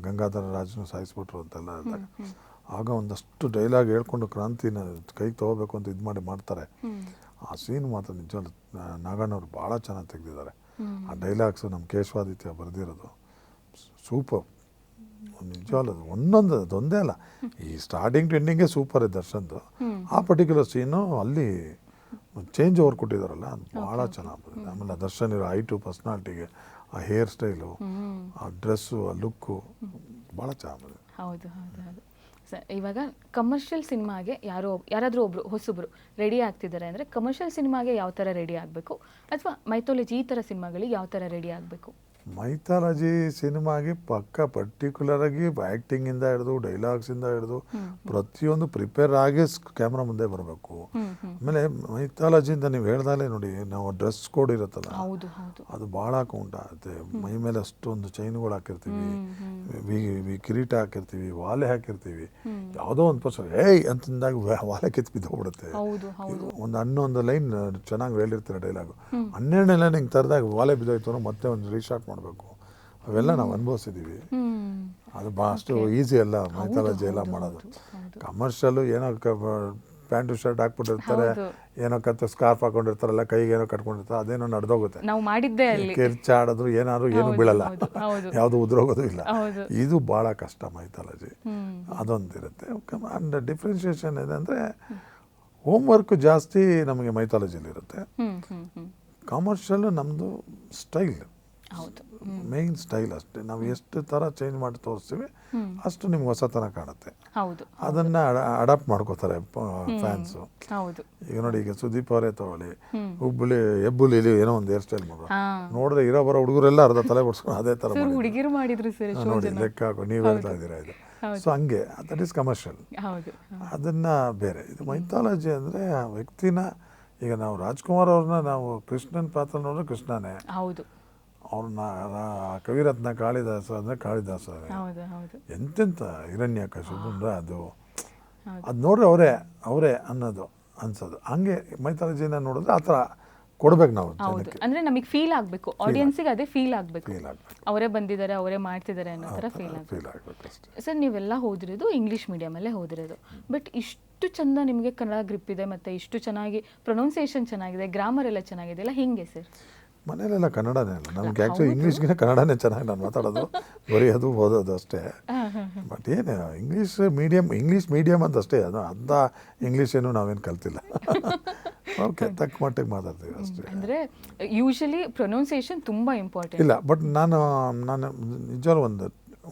ಗಂಗಾಧರ ರಾಜನು ಸಾಯಿಸ್ಬಿಟ್ರು ಅಂತೆಲ್ಲ ಇದ್ದಾಗ ಆಗ ಒಂದಷ್ಟು ಡೈಲಾಗ್ ಹೇಳ್ಕೊಂಡು ಕ್ರಾಂತಿನ ಕೈಗೆ ತೊಗೋಬೇಕು ಅಂತ ಇದು ಮಾಡ್ತಾರೆ. ಆ ಸೀನ್ ಮಾತ್ರ ನಿಜವಾಗ್ಲೂ ನಾಗಣ್ಣವ್ರು ಭಾಳ ಚೆನ್ನಾಗಿ ತೆಗೆದಿದ್ದಾರೆ. ಆ ಡೈಲಾಗ್ಸು ನಮ್ಮ ಕೇಶವಾದಿತ್ಯ ಬರೆದಿರೋದು ಸೂಪರ್. ನಿಜವಾಗ್ಲೂ ಅದೊಂದೇ ಅಲ್ಲ, ಈ ಸ್ಟಾರ್ಟಿಂಗ್ ಟು ಎಂಡಿಂಗೇ ಸೂಪರ್ ಇದೆ ದರ್ಶನ್ದು. ಆ ಪರ್ಟಿಕ್ಯುಲರ್ ಸೀನು ಅಲ್ಲಿ ಚೇಂಜ್ ಓವರ್ ಕೊಟ್ಟಿದ್ದಾರಲ್ಲ, ಅದು ಭಾಳ ಚೆನ್ನಾಗಿ ಬಂದಿದೆ. ಆಮೇಲೆ ದರ್ಶನ್ ಇರೋ ಹೈಟು, ಪರ್ಸ್ನಾಲಿಟಿಗೆ, ಆ ಹೇರ್ ಸ್ಟೈಲು, ಆ ಡ್ರೆಸ್ಸು, ಆ ಲುಕ್ಕು ಭಾಳ ಚೆನ್ನಾಗಿ ಬಂದಿದೆ. ಹೌದು ಹೌದು ಹೌದು ಸರ್. ಇವಾಗ ಕಮರ್ಷಿಯಲ್ ಸಿನಿಮಾಗೆ ಯಾರಾದರೂ ಒಬ್ಬರು ಹೊಸಬ್ರು ರೆಡಿ ಆಗ್ತಿದ್ದಾರೆ ಅಂದರೆ ಕಮರ್ಷಿಯಲ್ ಸಿನಿಮಾಗೆ ಯಾವ ಥರ ರೆಡಿ ಆಗಬೇಕು, ಅಥವಾ ಮೈಥಾಲಜಿ ಈ ಥರ ಸಿನಿಮಾಗಳಿಗೆ ಯಾವ ಥರ ರೆಡಿ ಆಗಬೇಕು? ಮೈಥಾಲಜಿ ಸಿನಿಮಾಗೆ ಪಕ್ಕ ಪರ್ಟಿಕ್ಯುಲರಾಗಿ ಆ್ಯಕ್ಟಿಂಗಿಂದ ಹಿಡಿದು ಡೈಲಾಗ್ಸಿಂದ ಹಿಡಿದು ಪ್ರತಿಯೊಂದು ಪ್ರಿಪೇರ್ ಆಗಿ ಕ್ಯಾಮ್ರಾ ಮುಂದೆ ಬರಬೇಕು. ಆಮೇಲೆ ಮೈಥಾಲಜಿಯಿಂದ ನೀವು ಹೇಳ್ದಾಲೆ ನೋಡಿ, ನಾವು ಡ್ರೆಸ್ ಕೋಡ್ ಇರುತ್ತಲ್ಲ, ಅದು ಭಾಳ ಕೌಂಟ್ ಆಗುತ್ತೆ. ಮೈ ಮೇಲೆ ಅಷ್ಟೊಂದು ಚೈನ್ಗಳು ಹಾಕಿರ್ತೀವಿ, ಕಿರೀಟ ಹಾಕಿರ್ತೀವಿ, ವಾಲೆ ಹಾಕಿರ್ತೀವಿ. ಯಾವುದೋ ಒಂದು ಪರ್ಸನ್ ಏಯ್ ಅಂತಂದಾಗ ವಾಲೆ ಕಿತ್ತು ಬಿದ್ದೋಗ್ಬಿಡುತ್ತೆ. ಒಂದು ಲೈನ್ ಚೆನ್ನಾಗಿ ಹೇಳಿರ್ತಾರೆ ಡೈಲಾಗು, 12ನೇ ಲೈನ್ ಹಿಂಗೆ ತರದಾಗ ವಾಲೆ ಬಿದ್ದೋಯ್ತು ಮತ್ತೆ ಒಂದು ರೀಶಾರ್ಟ್ ಮಾಡಬೇಕು. ಅವೆಲ್ಲ ನಾವು ಅನುಭವಿಸಿದ್ದೀವಿ. ಅದು ಅಷ್ಟು ಈಸಿ ಅಲ್ಲ ಮೈಥಾಲಜಿ ಎಲ್ಲ ಮಾಡೋದು. ಕಮರ್ಷಿಯಲು ಏನೋ ಪ್ಯಾಂಟು ಶರ್ಟ್ ಹಾಕ್ಬಿಟ್ಟಿರ್ತಾರೆ, ಏನೋ ಸ್ಕಾರ್ಫ್ ಹಾಕೊಂಡಿರ್ತಾರಲ್ಲ, ಕೈಗೆ ಏನೋ ಕಟ್ಕೊಂಡಿರ್ತಾರೆ, ಅದೇನೋ ನಡೆದೋಗುತ್ತೆ. ಕಿರ್ಚಾಡಿದ್ರು ಏನಾದ್ರು ಏನು ಬೀಳಲ್ಲ, ಯಾವುದು ಉದ್ರೋಗೋದು ಇಲ್ಲ. ಇದು ಭಾಳ ಕಷ್ಟ ಮೈಥಾಲಜಿ, ಅದೊಂದಿರುತ್ತೆ. ಅಂಡ್ ಡಿಫ್ರೆನ್ಷಿಯೇಷನ್ ಇದೆ ಅಂದರೆ ಹೋಮ್ವರ್ಕ್ ಜಾಸ್ತಿ ನಮಗೆ ಮೈಥಾಲಜಿಲಿರುತ್ತೆ. ಕಮರ್ಷಿಯಲ್ ನಮ್ಮದು ಸ್ಟೈಲ್, ಮೇನ್ ಸ್ಟೈಲ್ ಅಷ್ಟೇ. ನಾವು ಎಷ್ಟು ಥರ ಚೇಂಜ್ ಮಾಡಿ ತೋರಿಸ್ತೀವಿ ಅಷ್ಟು ನಿಮ್ಗೆ ಹೊಸತನ ಕಾಣುತ್ತೆ. ಅದನ್ನ ಅಡಾಪ್ಟ್ ಮಾಡ್ಕೋತಾರೆ ಫ್ಯಾನ್ಸು. ಈಗ ನೋಡಿ, ಈಗ ಸುದೀಪ್ ಅವರೇ ತಗೊಳ್ಳಿ, ಹೆಬ್ಬುಲಿಲಿ ಏನೋ ಒಂದು ಹೇರ್ ಸ್ಟೈಲ್ ಮಾಡೋದು ನೋಡಿದ್ರೆ ಇರೋ ಬರೋ ಹುಡುಗರೆಲ್ಲ ಅರ್ಧ ತಲೆ ಬಿಡ್ಸ್ಕೊಂಡು ಅದೇ ಥರ ನೋಡಿ, ಲೆಕ್ಕ ಹಾಕೋ ನೀವು ಹೇಳ್ತಾ ಇದ್ದೀರಾ ಇದು. ಸೊ ಹಂಗೆ ದಟ್ ಈಸ್ ಕಮರ್ಷಿಯಲ್, ಅದನ್ನ ಬೇರೆ. ಇದು ಮೈಥಾಲಜಿ ಅಂದರೆ ಆ ವ್ಯಕ್ತಿನ, ಈಗ ನಾವು ರಾಜ್ಕುಮಾರ್ ಅವ್ರನ್ನ ನಾವು ಕೃಷ್ಣನ್ ಪಾತ್ರ ನೋಡಿದ್ರೆ ಕೃಷ್ಣನೇ, ಅವ್ರನ್ನ ಕವಿರತ್ನ ಕಾಳಿದಾಸ ಅಂದರೆ ಕಾಳಿದಾಸ, ಎಂತೆಂಥ ಹಿರಣ್ಯಕಶಿಪು ಅಂದರೆ ಅದು ನೋಡ್ರೆ ಅವರೇ ಅನ್ನೋದು ಅನ್ಸೋದು. ಹಂಗೆ ಮೈಥಾಲಜಿನ ನೋಡಿದ್ರೆ ಆ ಥರ ಕೊಡ್ಬೇಕು ನಾವು ಜನಕ್ಕೆ. ಅಂದರೆ ನಮಗೆ ಫೀಲ್ ಆಗಬೇಕು, ಆಡಿಯನ್ಸಿಗೆ ಅದೇ ಫೀಲ್ ಆಗಬೇಕು, ಅವರೇ ಬಂದಿದ್ದಾರೆ, ಅವರೇ ಮಾಡ್ತಿದ್ದಾರೆ ಅನ್ನೋ ಥರ ಫೀಲ್ ಆಗಬೇಕು. ಸರ್, ನೀವೆಲ್ಲ ಓದಿರೋದು ಇಂಗ್ಲೀಷ್ ಮೀಡಿಯಮಲ್ಲೇ ಓದಿರೋದು, ಬಟ್ ಇಷ್ಟು ಚಂದ ನಿಮಗೆ ಕನ್ನಡ ಗ್ರಿಪ್ ಇದೆ, ಮತ್ತು ಇಷ್ಟು ಚೆನ್ನಾಗಿ ಪ್ರೊನೌನ್ಸಿಯೇಷನ್ ಚೆನ್ನಾಗಿದೆ, ಗ್ರಾಮರ್ ಎಲ್ಲ ಚೆನ್ನಾಗಿದೆ ಅಲ್ಲ, ಹೆಂಗೆ ಸರ್? ಮನೇಲೆಲ್ಲ ಕನ್ನಡನೇ ಅಲ್ಲ ನಮ್ಗೆ. ಆ್ಯಕ್ಚುಲಿ ಇಂಗ್ಲೀಷ್ಗಿನ ಕನ್ನಡನೇ ಚೆನ್ನಾಗಿ ನಾನು ಮಾತಾಡೋದು, ಬರೆಯೋದು, ಓದೋದು ಅಷ್ಟೇ. ಬಟ್ ಏನು ಇಂಗ್ಲೀಷ್ ಮೀಡಿಯಮ್ ಅಂತ ಅಷ್ಟೇ, ಅದು ಅರ್ಧ ಇಂಗ್ಲೀಷ್ ಏನು ನಾವೇನು ಕಲ್ತಿಲ್ಲ. ಓಕೆ, ತಕ್ಕ ಮಟ್ಟಿಗೆ ಮಾತಾಡ್ತೀವಿ ಅಷ್ಟೇ. ಅಂದರೆ ಯೂಶಲಿ ಪ್ರೊನೌನ್ಸಿಯೇಷನ್ ತುಂಬ ಇಂಪಾರ್ಟೆಂಟ್. ಇಲ್ಲ, ಬಟ್ ನಾನು ನಿಜವಾಗ್ಲೂ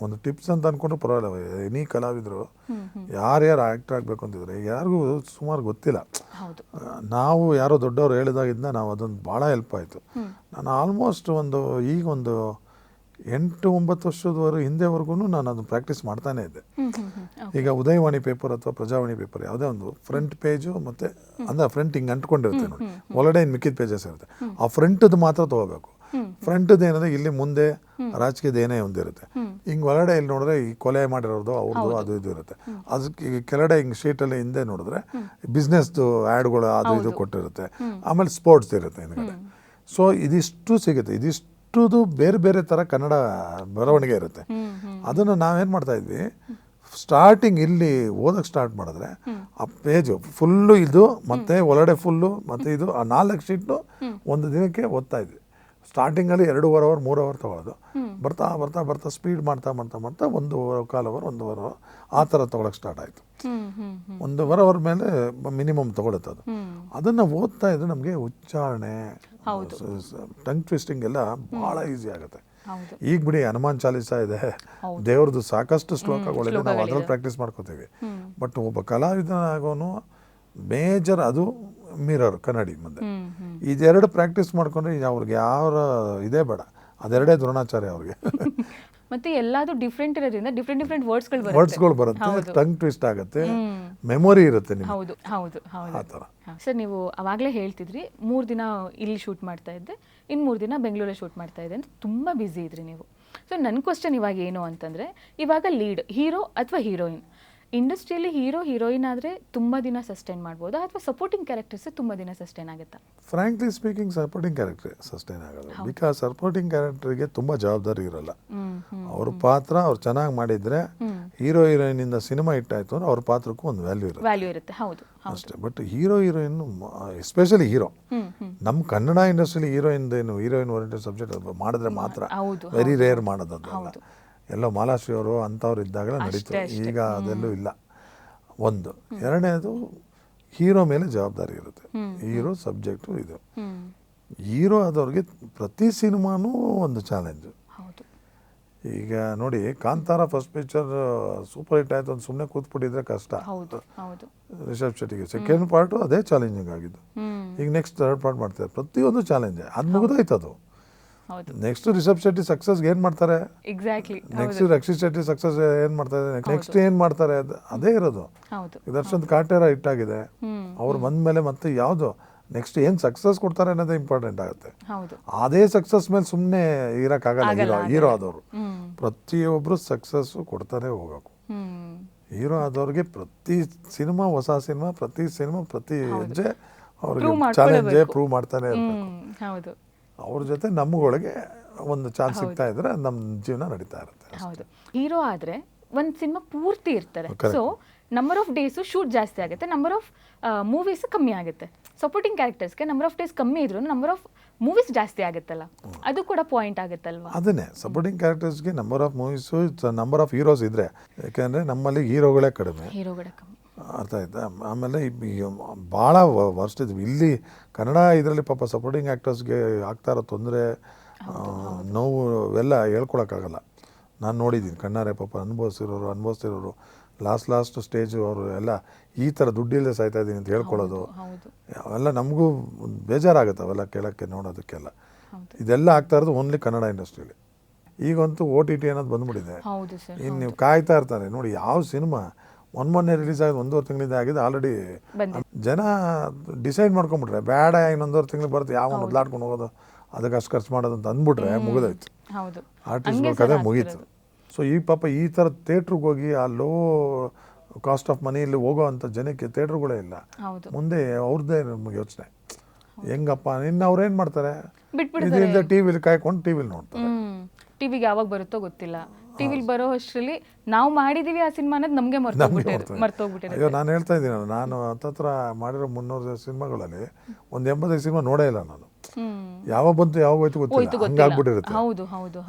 ಒಂದು ಟಿಪ್ಸ್ ಅಂತ ಅಂದ್ಕೊಂಡ್ರು ಪರವಾಗಿಲ್ಲ. ಎನಿ ಕಲಾವಿದರು ಯಾರ್ಯಾರು ಆ್ಯಕ್ಟರ್ ಆಗಬೇಕು ಅಂತಿದ್ರೆ ಯಾರಿಗೂ ಸುಮಾರು ಗೊತ್ತಿಲ್ಲ. ನಾವು ಯಾರೋ ದೊಡ್ಡವರು ಹೇಳಿದಾಗಿಂದ ನಾವು ಅದೊಂದು ಭಾಳ ಹೆಲ್ಪ್ ಆಯಿತು. ನಾನು ಆಲ್ಮೋಸ್ಟ್ ಈಗ 8-9 ವರ್ಷದವರೆಗೂ ಹಿಂದೆವರೆಗೂ ನಾನು ಅದನ್ನು ಪ್ರಾಕ್ಟೀಸ್ ಮಾಡ್ತಾನೇ ಇದ್ದೆ. ಈಗ ಉದಯವಾಣಿ ಪೇಪರ್ ಅಥವಾ ಪ್ರಜಾವಾಣಿ ಪೇಪರ್ ಯಾವುದೇ ಒಂದು ಫ್ರಂಟ್ ಪೇಜು ಮತ್ತು ಅಂದರೆ ಫ್ರಂಟ್ ಹಿಂಗೆ ಅಂಟ್ಕೊಂಡಿರುತ್ತೆ ನೋಡಿ, ಒಳಗಡೆ ಇನ್ನು ಮಿಕ್ಕಿದ ಪೇಜಸ್ ಇರುತ್ತೆ. ಆ ಫ್ರಂಟದ್ದು ಮಾತ್ರ ತೊಗೋಬೇಕು. ಫ್ರಂಟದ್ದು ಏನಂದರೆ ಇಲ್ಲಿ ಮುಂದೆ ರಾಜಕೀಯದ ಏನೇ ಒಂದಿರುತ್ತೆ, ಹಿಂಗೆ ಒಳಗಡೆ ಇಲ್ಲಿ ನೋಡಿದ್ರೆ ಈ ಕೊಲೆ ಮಾಡಿರೋದು ಅವ್ರದ್ದು ಅದು ಇದು ಇರುತ್ತೆ. ಅದಕ್ಕೆ ಕೆಳಗಡೆ ಹಿಂಗೆ ಶೀಟಲ್ಲಿ ಹಿಂದೆ ನೋಡಿದ್ರೆ ಬಿಸ್ನೆಸ್ದು ಆ್ಯಡ್ಗಳು ಅದು ಇದು ಕೊಟ್ಟಿರುತ್ತೆ. ಆಮೇಲೆ ಸ್ಪೋರ್ಟ್ಸ್ ಇರುತ್ತೆ ಹಿಂದ್ಗಡೆ. ಸೊ ಇದಿಷ್ಟು ಸಿಗುತ್ತೆ. ಇದಿಷ್ಟುದು ಬೇರೆ ಬೇರೆ ಥರ ಕನ್ನಡ ಬರವಣಿಗೆ ಇರುತ್ತೆ. ಅದನ್ನು ನಾವೇನು ಮಾಡ್ತಾಯಿದ್ವಿ, ಸ್ಟಾರ್ಟಿಂಗ್ ಇಲ್ಲಿ ಓದಕ್ಕೆ ಸ್ಟಾರ್ಟ್ ಮಾಡಿದ್ರೆ ಆ ಪೇಜು ಫುಲ್ಲು ಇದು ಮತ್ತು ಒಳಗಡೆ ಫುಲ್ಲು ಮತ್ತು ಇದು ಆ 4 ಶೀಟ್ನು ಒಂದು ದಿನಕ್ಕೆ ಓದ್ತಾ ಇದ್ವಿ. ಸ್ಟಾರ್ಟಿಂಗಲ್ಲಿ 2.5 ಅವರ್ 3 ಅವರ್ ತೊಗೊಳ್ಳೋದು. ಬರ್ತಾ ಬರ್ತಾ ಬರ್ತಾ ಸ್ಪೀಡ್ ಮಾಡ್ತಾ ಮಾಡ್ತಾ ಮಾಡ್ತಾ 1.25 ಅವರ್ 1.5 ಅವರ್ ಆ ಥರ ತೊಗೊಳಕ್ಕೆ ಸ್ಟಾರ್ಟ್ ಆಯಿತು. 1.5 ಅವರ್ ಮೇಲೆ ಮಿನಿಮಮ್ ತೊಗೊಳುತ್ತೆ ಅದು. ಅದನ್ನು ಓದ್ತಾ ಇದ್ರೆ ನಮಗೆ ಉಚ್ಚಾರಣೆ, ಟಂಗ್ ಟ್ವಿಸ್ಟಿಂಗ್ ಎಲ್ಲ ಭಾಳ ಈಸಿ ಆಗುತ್ತೆ. ಈಗ ಬಿಡಿ ಹನುಮಾನ್ ಚಾಲೀಸ ಇದೆ, ದೇವ್ರದ್ದು ಸಾಕಷ್ಟು ಶ್ಲೋಕಗಳಿದೆ, ನಾವು ಅದ್ರಲ್ಲಿ ಪ್ರಾಕ್ಟೀಸ್ ಮಾಡ್ಕೋತೀವಿ. ಬಟ್ ಒಬ್ಬ ಕಲಾವಿದನಾಗೋನು ಮೇಜರ್ ಅದು ಮಿರರ್, ಕನ್ನಡಿ ಮುಂದೆ. ಇದೆರಡು ಪ್ರಾಕ್ಟೀಸ್ ಮಾಡ್ಕೊಂಡ್ರೆ ಅವ್ರಿಗೆ ಯಾವ ಇದೇ ಬೇಡ, ಅದೆರಡೇ ದ್ರೋಣಾಚಾರ್ಯ ಅವ್ರಿಗೆ. ಮತ್ತೆ ಎಲ್ಲಾದ್ರೂ ಡಿಫ್ರೆಂಟ್ ಇರೋದ್ರಿಂದ ಡಿಫ್ರೆಂಟ್ ವರ್ಡ್ಸ್ಗಳು ಬರುತ್ತೆ, ಟಂಗ್ ಟ್ವಿಸ್ಟ್ ಆಗುತ್ತೆ, ಮೆಮೊರಿ ಇರುತ್ತೆ ನಿಮಗೆ. ಹೌದು ಹೌದು ಹೌದು ಆ ಥರ. ಸರ್, ನೀವು ಅವಾಗಲೇ ಹೇಳ್ತಿದ್ರಿ 3 ದಿನ ಇಲ್ಲಿ ಶೂಟ್ ಮಾಡ್ತಾ ಇದ್ದೆ, ಇನ್ನು 3 ದಿನ ಬೆಂಗಳೂರಲ್ಲಿ ಶೂಟ್ ಮಾಡ್ತಾ ಇದ್ದೆ ಅಂತ ತುಂಬ ಬ್ಯುಸಿ ಇದ್ರಿ ನೀವು. ಸೊ ನನ್ನ ಕ್ವಶನ್ ಇವಾಗ ಏನು ಅಂತಂದರೆ, ಇವಾಗ ಲೀಡ್ ಹೀರೋ ಅಥವಾ ಹೀರೋಯಿನ್, ಇಂಡಸ್ಟ್ರಿಯಲ್ಲಿ ಹೀರೋ ಹೀರೋಯಿನ್ ಆದರೆ ತುಂಬ ದಿನ ಸಸ್ಟೈನ್ ಮಾಡ್ಬೋದಾ ಅಥವಾ ಸಪೋರ್ಟಿಂಗ್ ಕ್ಯಾರೆಕ್ಟರ್ಸ್ ತುಂಬ ದಿನ ಸಸ್ಟೈನ್ ಆಗುತ್ತಾ? Frankly speaking supporting character sustain ಆಗೋದು. ಬಿಕಾಸ್ ಸಪೋರ್ಟಿಂಗ್ ಕ್ಯಾರೆಕ್ಟರ್ಗೆ ತುಂಬ ಜವಾಬ್ದಾರಿ ಇರಲ್ಲ. ಅವ್ರ ಪಾತ್ರ ಅವ್ರು ಚೆನ್ನಾಗಿ ಮಾಡಿದರೆ, ಹೀರೋ ಹೀರೋಯಿನಿಂದ ಸಿನಿಮಾ ಇಟ್ಟಾಯ್ತು ಅಂದ್ರೆ ಅವ್ರ ಪಾತ್ರಕ್ಕೂ ಒಂದು ವ್ಯಾಲ್ಯೂ ಇರುತ್ತೆ. ಹೌದು ಅಷ್ಟೇ. But hero heroine, especially hero, ನಮ್ಮ ಕನ್ನಡ ಇಂಡಸ್ಟ್ರಿಲಿ ಹೀರೋಯಿನ್ ಓರಿಯೆಂಟೆಡ್ ಸಬ್ಜೆಕ್ಟ್ ಮಾಡಿದ್ರೆ ಮಾತ್ರ, ವೆರಿ ರೇರ್ ಮಾಡೋದು. ಎಲ್ಲೋ ಮಾಲಾಶ್ರೀ ಅವರು ಅಂಥವ್ರು ಇದ್ದಾಗಲೇ ನಡೀತು. ಈಗ ಅದೆಲ್ಲೂ ಇಲ್ಲ. ಒಂದು. ಎರಡನೇದು, ಹೀರೋ ಮೇಲೆ ಜವಾಬ್ದಾರಿ ಇರುತ್ತೆ. ಹೀರೋ ಸಬ್ಜೆಕ್ಟು ಇದು. ಹೀರೋ ಆದವ್ರಿಗೆ ಪ್ರತಿ ಸಿನಿಮಾನೂ ಒಂದು ಚಾಲೆಂಜು. ಈಗ ನೋಡಿ, Kantara first picture super hit ಆಯ್ತು ಅಂತ ಸುಮ್ಮನೆ ಕೂತ್ಬಿಟ್ಟಿದ್ರೆ ಕಷ್ಟ. ರಿಷಬ್ ಶೆಟ್ಟಿಗೆ ಸೆಕೆಂಡ್ ಪಾರ್ಟು ಅದೇ ಚಾಲೆಂಜಿಂಗ್ ಆಗಿದ್ದು. ಈಗ ನೆಕ್ಸ್ಟ್ ಥರ್ಡ್ ಪಾರ್ಟ್ ಮಾಡ್ತಾರೆ, ಪ್ರತಿಯೊಂದು ಚಾಲೆಂಜ್. ಅದು ಮುಗಿದೋಯ್ತು. ಅದು ನೆಕ್ಸ್ಟ್ ರಿಷಬ್ ಶೆಟ್ಟಿ ಸಕ್ಸಸ್ಗೆ ಏನು ಮಾಡ್ತಾರೆ, ನೆಕ್ಸ್ಟ್ ರಕ್ಷಿತ್ ಶೆಟ್ಟಿ ಸಕ್ಸಸ್ ಏನು ಮಾಡ್ತಾರೆ, ನೆಕ್ಸ್ಟ್ ಏನು ಮಾಡ್ತಾರೆ, ಅದೇ ಇರೋದು. ದರ್ಶನ್ ಕಾಟೇರ ಹಿಟ್ಟಾಗಿದೆ, ಅವ್ರು ಬಂದ್ಮೇಲೆ ಮತ್ತೆ ಯಾವುದು ನೆಕ್ಸ್ಟ್ ಏನು ಸಕ್ಸಸ್ ಕೊಡ್ತಾರೆ ಅನ್ನೋದೇ ಇಂಪಾರ್ಟೆಂಟ್ ಆಗುತ್ತೆ. ಅದೇ ಸಕ್ಸಸ್ ಮೇಲೆ ಸುಮ್ಮನೆ ಇರೋಕ್ಕಾಗಲ್ಲ. ಹೀರೋ ಆದವರು ಪ್ರತಿಯೊಬ್ಬರು ಸಕ್ಸಸ್ಸು ಕೊಡ್ತಾನೆ ಹೋಗಬೇಕು. ಹೀರೋ ಆದವ್ರಿಗೆ ಪ್ರತಿ ಸಿನಿಮಾ ಹೊಸ ಸಿನಿಮಾ, ಪ್ರತಿ ಹೆಜ್ಜೆ ಅವ್ರಿಗೆ ಚಾಲೆಂಜೇ ಪ್ರೂವ್ ಮಾಡ್ತಾನೆ ಇರಬೇಕು. ಅವ್ರ ಜೊತೆ ನಮ್ಮಗಳಿಗೆ ಒಂದು ಚಾನ್ಸ್ ಸಿಗ್ತಾ ಇದ್ರೆ ನಮ್ಮ ಜೀವನ ನಡೀತಾ ಇರುತ್ತೆ. ಹೌದು. ಹೀರೋ ಆದ್ರೆ ಒಂದು ಸಿನಿಮಾ ಪೂರ್ತಿ ಇರ್ತಾರೆ, so number of days shoot ಜಾಸ್ತಿ ಆಗುತ್ತೆ, ನಂಬರ್ ಆಫ್ ಮೂವೀಸ್ ಕಮ್ಮಿ ಆಗುತ್ತೆ. ಸಪೋರ್ಟಿಂಗ್ ಕ್ಯಾರೆಕ್ಟರ್ಸ್ಗೆ ನಂಬರ್ ಆಫ್ ಡೇಸ್ ಕಮ್ಮಿ ಇದ್ರು ನಂಬರ್ ಆಫ್ ಮೂವೀಸ್ ಜಾಸ್ತಿ ಆಗುತ್ತಲ್ಲ, ಅದು ಕೂಡ ಪಾಯಿಂಟ್ ಆಗುತ್ತಲ್ವಾ? ಅದನ್ನೇ ಸಪೋರ್ಟಿಂಗ್ ಕ್ಯಾರೆಕ್ಟರ್ಸ್ಗೆ number of movies, number of heroes ಇದ್ರೆ, ಯಾಕೆಂದರೆ ನಮ್ಮಲ್ಲಿ ಹೀರೋಗಳೇ ಕಡಿಮೆ. ಅರ್ಥ ಆಯ್ತಾ? ಆಮೇಲೆ ಭಾಳ ವರ್ಸ್ಟ್ ಇದ್ವಿ ಇಲ್ಲಿ ಕನ್ನಡ ಇದರಲ್ಲಿ. ಪಾಪ ಸಪೋರ್ಟಿಂಗ್ ಆ್ಯಕ್ಟರ್ಸ್ಗೆ ಆಗ್ತಾ ಇರೋ ತೊಂದರೆ, ನೋವು ಎಲ್ಲ ಹೇಳ್ಕೊಳಕ್ಕಾಗಲ್ಲ. ನಾನು ನೋಡಿದ್ದೀನಿ ಕಣ್ಣಾರೆ ಪಾಪ ಅನುಭವಿಸ್ತಿರೋರು ಲಾಸ್ಟ್ ಸ್ಟೇಜು ಅವರು ಎಲ್ಲ ಈ ಥರ ದುಡ್ಡಿಲ್ಲದೆ ಸಾಯ್ತಾ ಇದ್ದೀನಿ ಅಂತ ಹೇಳ್ಕೊಳ್ಳೋದು, ಅವೆಲ್ಲ ನಮಗೂ ಬೇಜಾರಾಗುತ್ತೆ ಅವೆಲ್ಲ ಕೇಳೋಕ್ಕೆ, ನೋಡೋದಕ್ಕೆಲ್ಲ. ಇದೆಲ್ಲ ಆಗ್ತಾ ಇರೋದು ಓನ್ಲಿ ಕನ್ನಡ ಇಂಡಸ್ಟ್ರಿಯಲ್ಲಿ. ಈಗಂತೂ OTT ಅನ್ನೋದು ಬಂದ್ಬಿಟ್ಟಿದೆ. ಇನ್ನು ನೀವು ಕಾಯ್ತಾ ಇರ್ತಾರೆ ನೋಡಿ, ಯಾವ ಸಿನಿಮಾ ಮೊನ್ನೆ ರಿಲೀಸ್ ಆಗಿದೆ 1.5 ತಿಂಗಳಿಂದ ಆಗಿದೆ, ಆಲ್ರೆಡಿ ಜನ ಡಿಸೈಡ್ ಮಾಡ್ಕೊಂಬಿಟ್ರೆ ಬೇಡ, ಇನ್ನೊಂದೂವರೆ ತಿಂಗಳು ಬರುತ್ತೆ, ಯಾವ ಮೊದಲಾಡ್ಕೊಂಡು ಹೋಗೋದು, ಅದಕ್ಕೆ ಅಷ್ಟು ಖರ್ಚು ಮಾಡೋದು ಅಂತ ಅಂದ್ಬಿಟ್ರೆ ಮುಗಿದೋಯ್ತು, ಆರ್ಟಿಸ್ಟ್ಗಳ ಕಥೆ ಮುಗೀತು. ಸೊ ಈ ಪಾಪ ಈ ಥರ ಥಿಯೇಟ್ರಿಗೆ ಹೋಗಿ ಆ ಲೋ ಕಾಸ್ಟ್ ಆಫ್ ಮನಿಯಲ್ಲಿ ಹೋಗೋ ಅಂಥ ಜನಕ್ಕೆ ಥಿಯೇಟ್ರುಗಳೇ ಇಲ್ಲ. ಮುಂದೆ ಅವ್ರದ್ದೇ ನಮಗೆ ಯೋಚನೆ, ಹೆಂಗಪ್ಪ ಇನ್ನು ಅವ್ರೇನು ಮಾಡ್ತಾರೆ, ಇದರಿಂದ ಟಿವಿಲಿ ಕಾಯ್ಕೊಂಡು ಟಿವಿಲಿ ನೋಡ್ತಾರೆ. ಟಿವಿಗೆ ಯಾವಾಗ ಬರುತ್ತೋ ಗೊತ್ತಿಲ್ಲ, ಟಿವಿಲಿ ಬರೋ ಅಷ್ಟರಲ್ಲಿ ನಾವು ಮಾಡಿದೀವಿ ಆ ಸಿನಿಮಾ ಅನ್ನೋದು ನಮಗೆ ಮರ್ತೋಗ್ಬಿಟ್ಟಿದೆ. ಅಯ್ಯೋ, ನಾನು ಹೇಳ್ತಾ ಇದ್ದೀನಿ, ನಾನು ಹತ್ತತ್ರ ಮಾಡಿರೋ 300 ಸಿನಿಮಾಗಳಲ್ಲಿ ಒಂದು 85 ಸಿನಿಮಾ ನೋಡೇ ಇಲ್ಲ ನಾನು. ಯಾವಾಗ ಬಂತು ಯಾವಾಗ ಹೋಯ್ತು ಗೊತ್ತಿಲ್ಲ, ಹಂಗಾಗ್ಬಿಟ್ಟಿರುತ್ತೆ.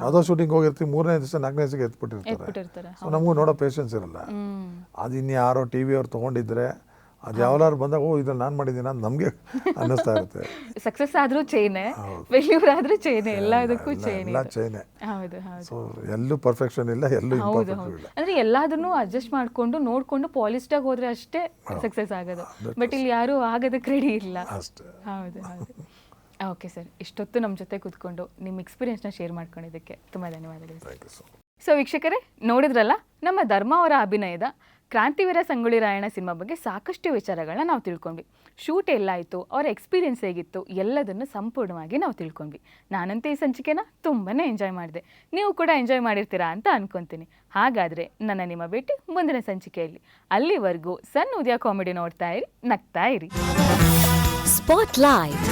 ಯಾವುದೋ ಶೂಟಿಂಗ್ ಹೋಗಿರ್ತೀವಿ, 3ನೇ ದಿವಸ 4ನೇ ದಿವಸಕ್ಕೆ ಎತ್ಬಿಟ್ಟಿರ್ತಾರೆ. ಸೊ ನಮಗೂ ನೋಡೋ ಪೇಷನ್ಸ್ ಇರಲ್ಲ. ಅದು ಇನ್ಯಾರೋ ಟಿವಿ ಅವ್ರು ತೊಗೊಂಡಿದ್ರೆ ಅದು ಯಾವ್ದಾರು ಬಂದಾಗ ಇದ್ರಲ್ಲಿ ನಾನು ಮಾಡಿದ್ದೀನಿ ಅಂತ ನಮಗೆ ಅನ್ನಿಸ್ತಾ ಇರುತ್ತೆ. ಸಕ್ಸಸ್ ಆದ್ರೂ ಚೈನೆ, ಫೇಲ್ಯೂರ್ ಆದ್ರೂ ಚೈನೆ, ಎಲ್ಲದಕ್ಕೂ ಚೈನೆ. ಸೊ ಎಲ್ಲೂ ಪರ್ಫೆಕ್ಷನ್ ಇಲ್ಲ, ಎಲ್ಲೂ ಇಂಪರ್ಫೆಕ್ಷನ್ ಇಲ್ಲ. ಅಂದ್ರೆ ಎಲ್ಲದನ್ನು ಅಡ್ಜಸ್ಟ್ ಮಾಡ್ಕೊಂಡು ನೋಡ್ಕೊಂಡು ಪಾಲಿಶ್ಡ್ ಆಗಿ ಹೋದ್ರೆ ಅಷ್ಟೇ ಸಕ್ಸಸ್ ಆಗೋದು. ಬಟ್ ಇಲ್ಲಿ ಯಾರು ಆಗೋದಕ್ಕೆ ರೆಡಿ ಇಲ್ಲ. ಹೌದು. ಓಕೆ ಸರ್, ಇಷ್ಟೊತ್ತು ನಮ್ಮ ಜೊತೆ ಕೂತ್ಕೊಂಡು ನಿಮ್ಮ ಎಕ್ಸ್ಪೀರಿಯನ್ಸ್ನ ಶೇರ್ ಮಾಡ್ಕೊಂಡಿದ್ದಕ್ಕೆ ತುಂಬ ಧನ್ಯವಾದಗಳು. ಸೊ ವೀಕ್ಷಕರೇ, ನೋಡಿದ್ರಲ್ಲ, ನಮ್ಮ ಧರ್ಮ ಅವರ ಅಭಿನಯದ ಕ್ರಾಂತಿವೀರ ಸಂಗೊಳ್ಳಿ ರಾಯಣ್ಣ ಸಿನಿಮಾ ಬಗ್ಗೆ ಸಾಕಷ್ಟು ವಿಚಾರಗಳನ್ನ ನಾವು ತಿಳ್ಕೊಂಡ್ವಿ. ಶೂಟ್ ಎಲ್ಲಾಯಿತು, ಅವರ ಎಕ್ಸ್ಪೀರಿಯನ್ಸ್ ಹೇಗಿತ್ತು, ಎಲ್ಲದನ್ನು ಸಂಪೂರ್ಣವಾಗಿ ನಾವು ತಿಳ್ಕೊಂಡ್ವಿ. ನಾನಂತೂ ಈ ಸಂಚಿಕೆನ ತುಂಬಾ ಎಂಜಾಯ್ ಮಾಡಿದೆ, ನೀವು ಕೂಡ ಎಂಜಾಯ್ ಮಾಡಿರ್ತೀರಾ ಅಂತ ಅನ್ಕೊತೀನಿ. ಹಾಗಾದರೆ ನಿಮ್ಮ ಭೇಟಿ ಮುಂದಿನ ಸಂಚಿಕೆಯಲ್ಲಿ. ಅಲ್ಲಿವರೆಗೂ ಸಣ್ಣ ಉದಯ ಕಾಮಿಡಿ ನೋಡ್ತಾ ಇರಿ, ನಗ್ತಾ ಇರಿ. ಸ್ಪಾಟ್ಲೈಟ್.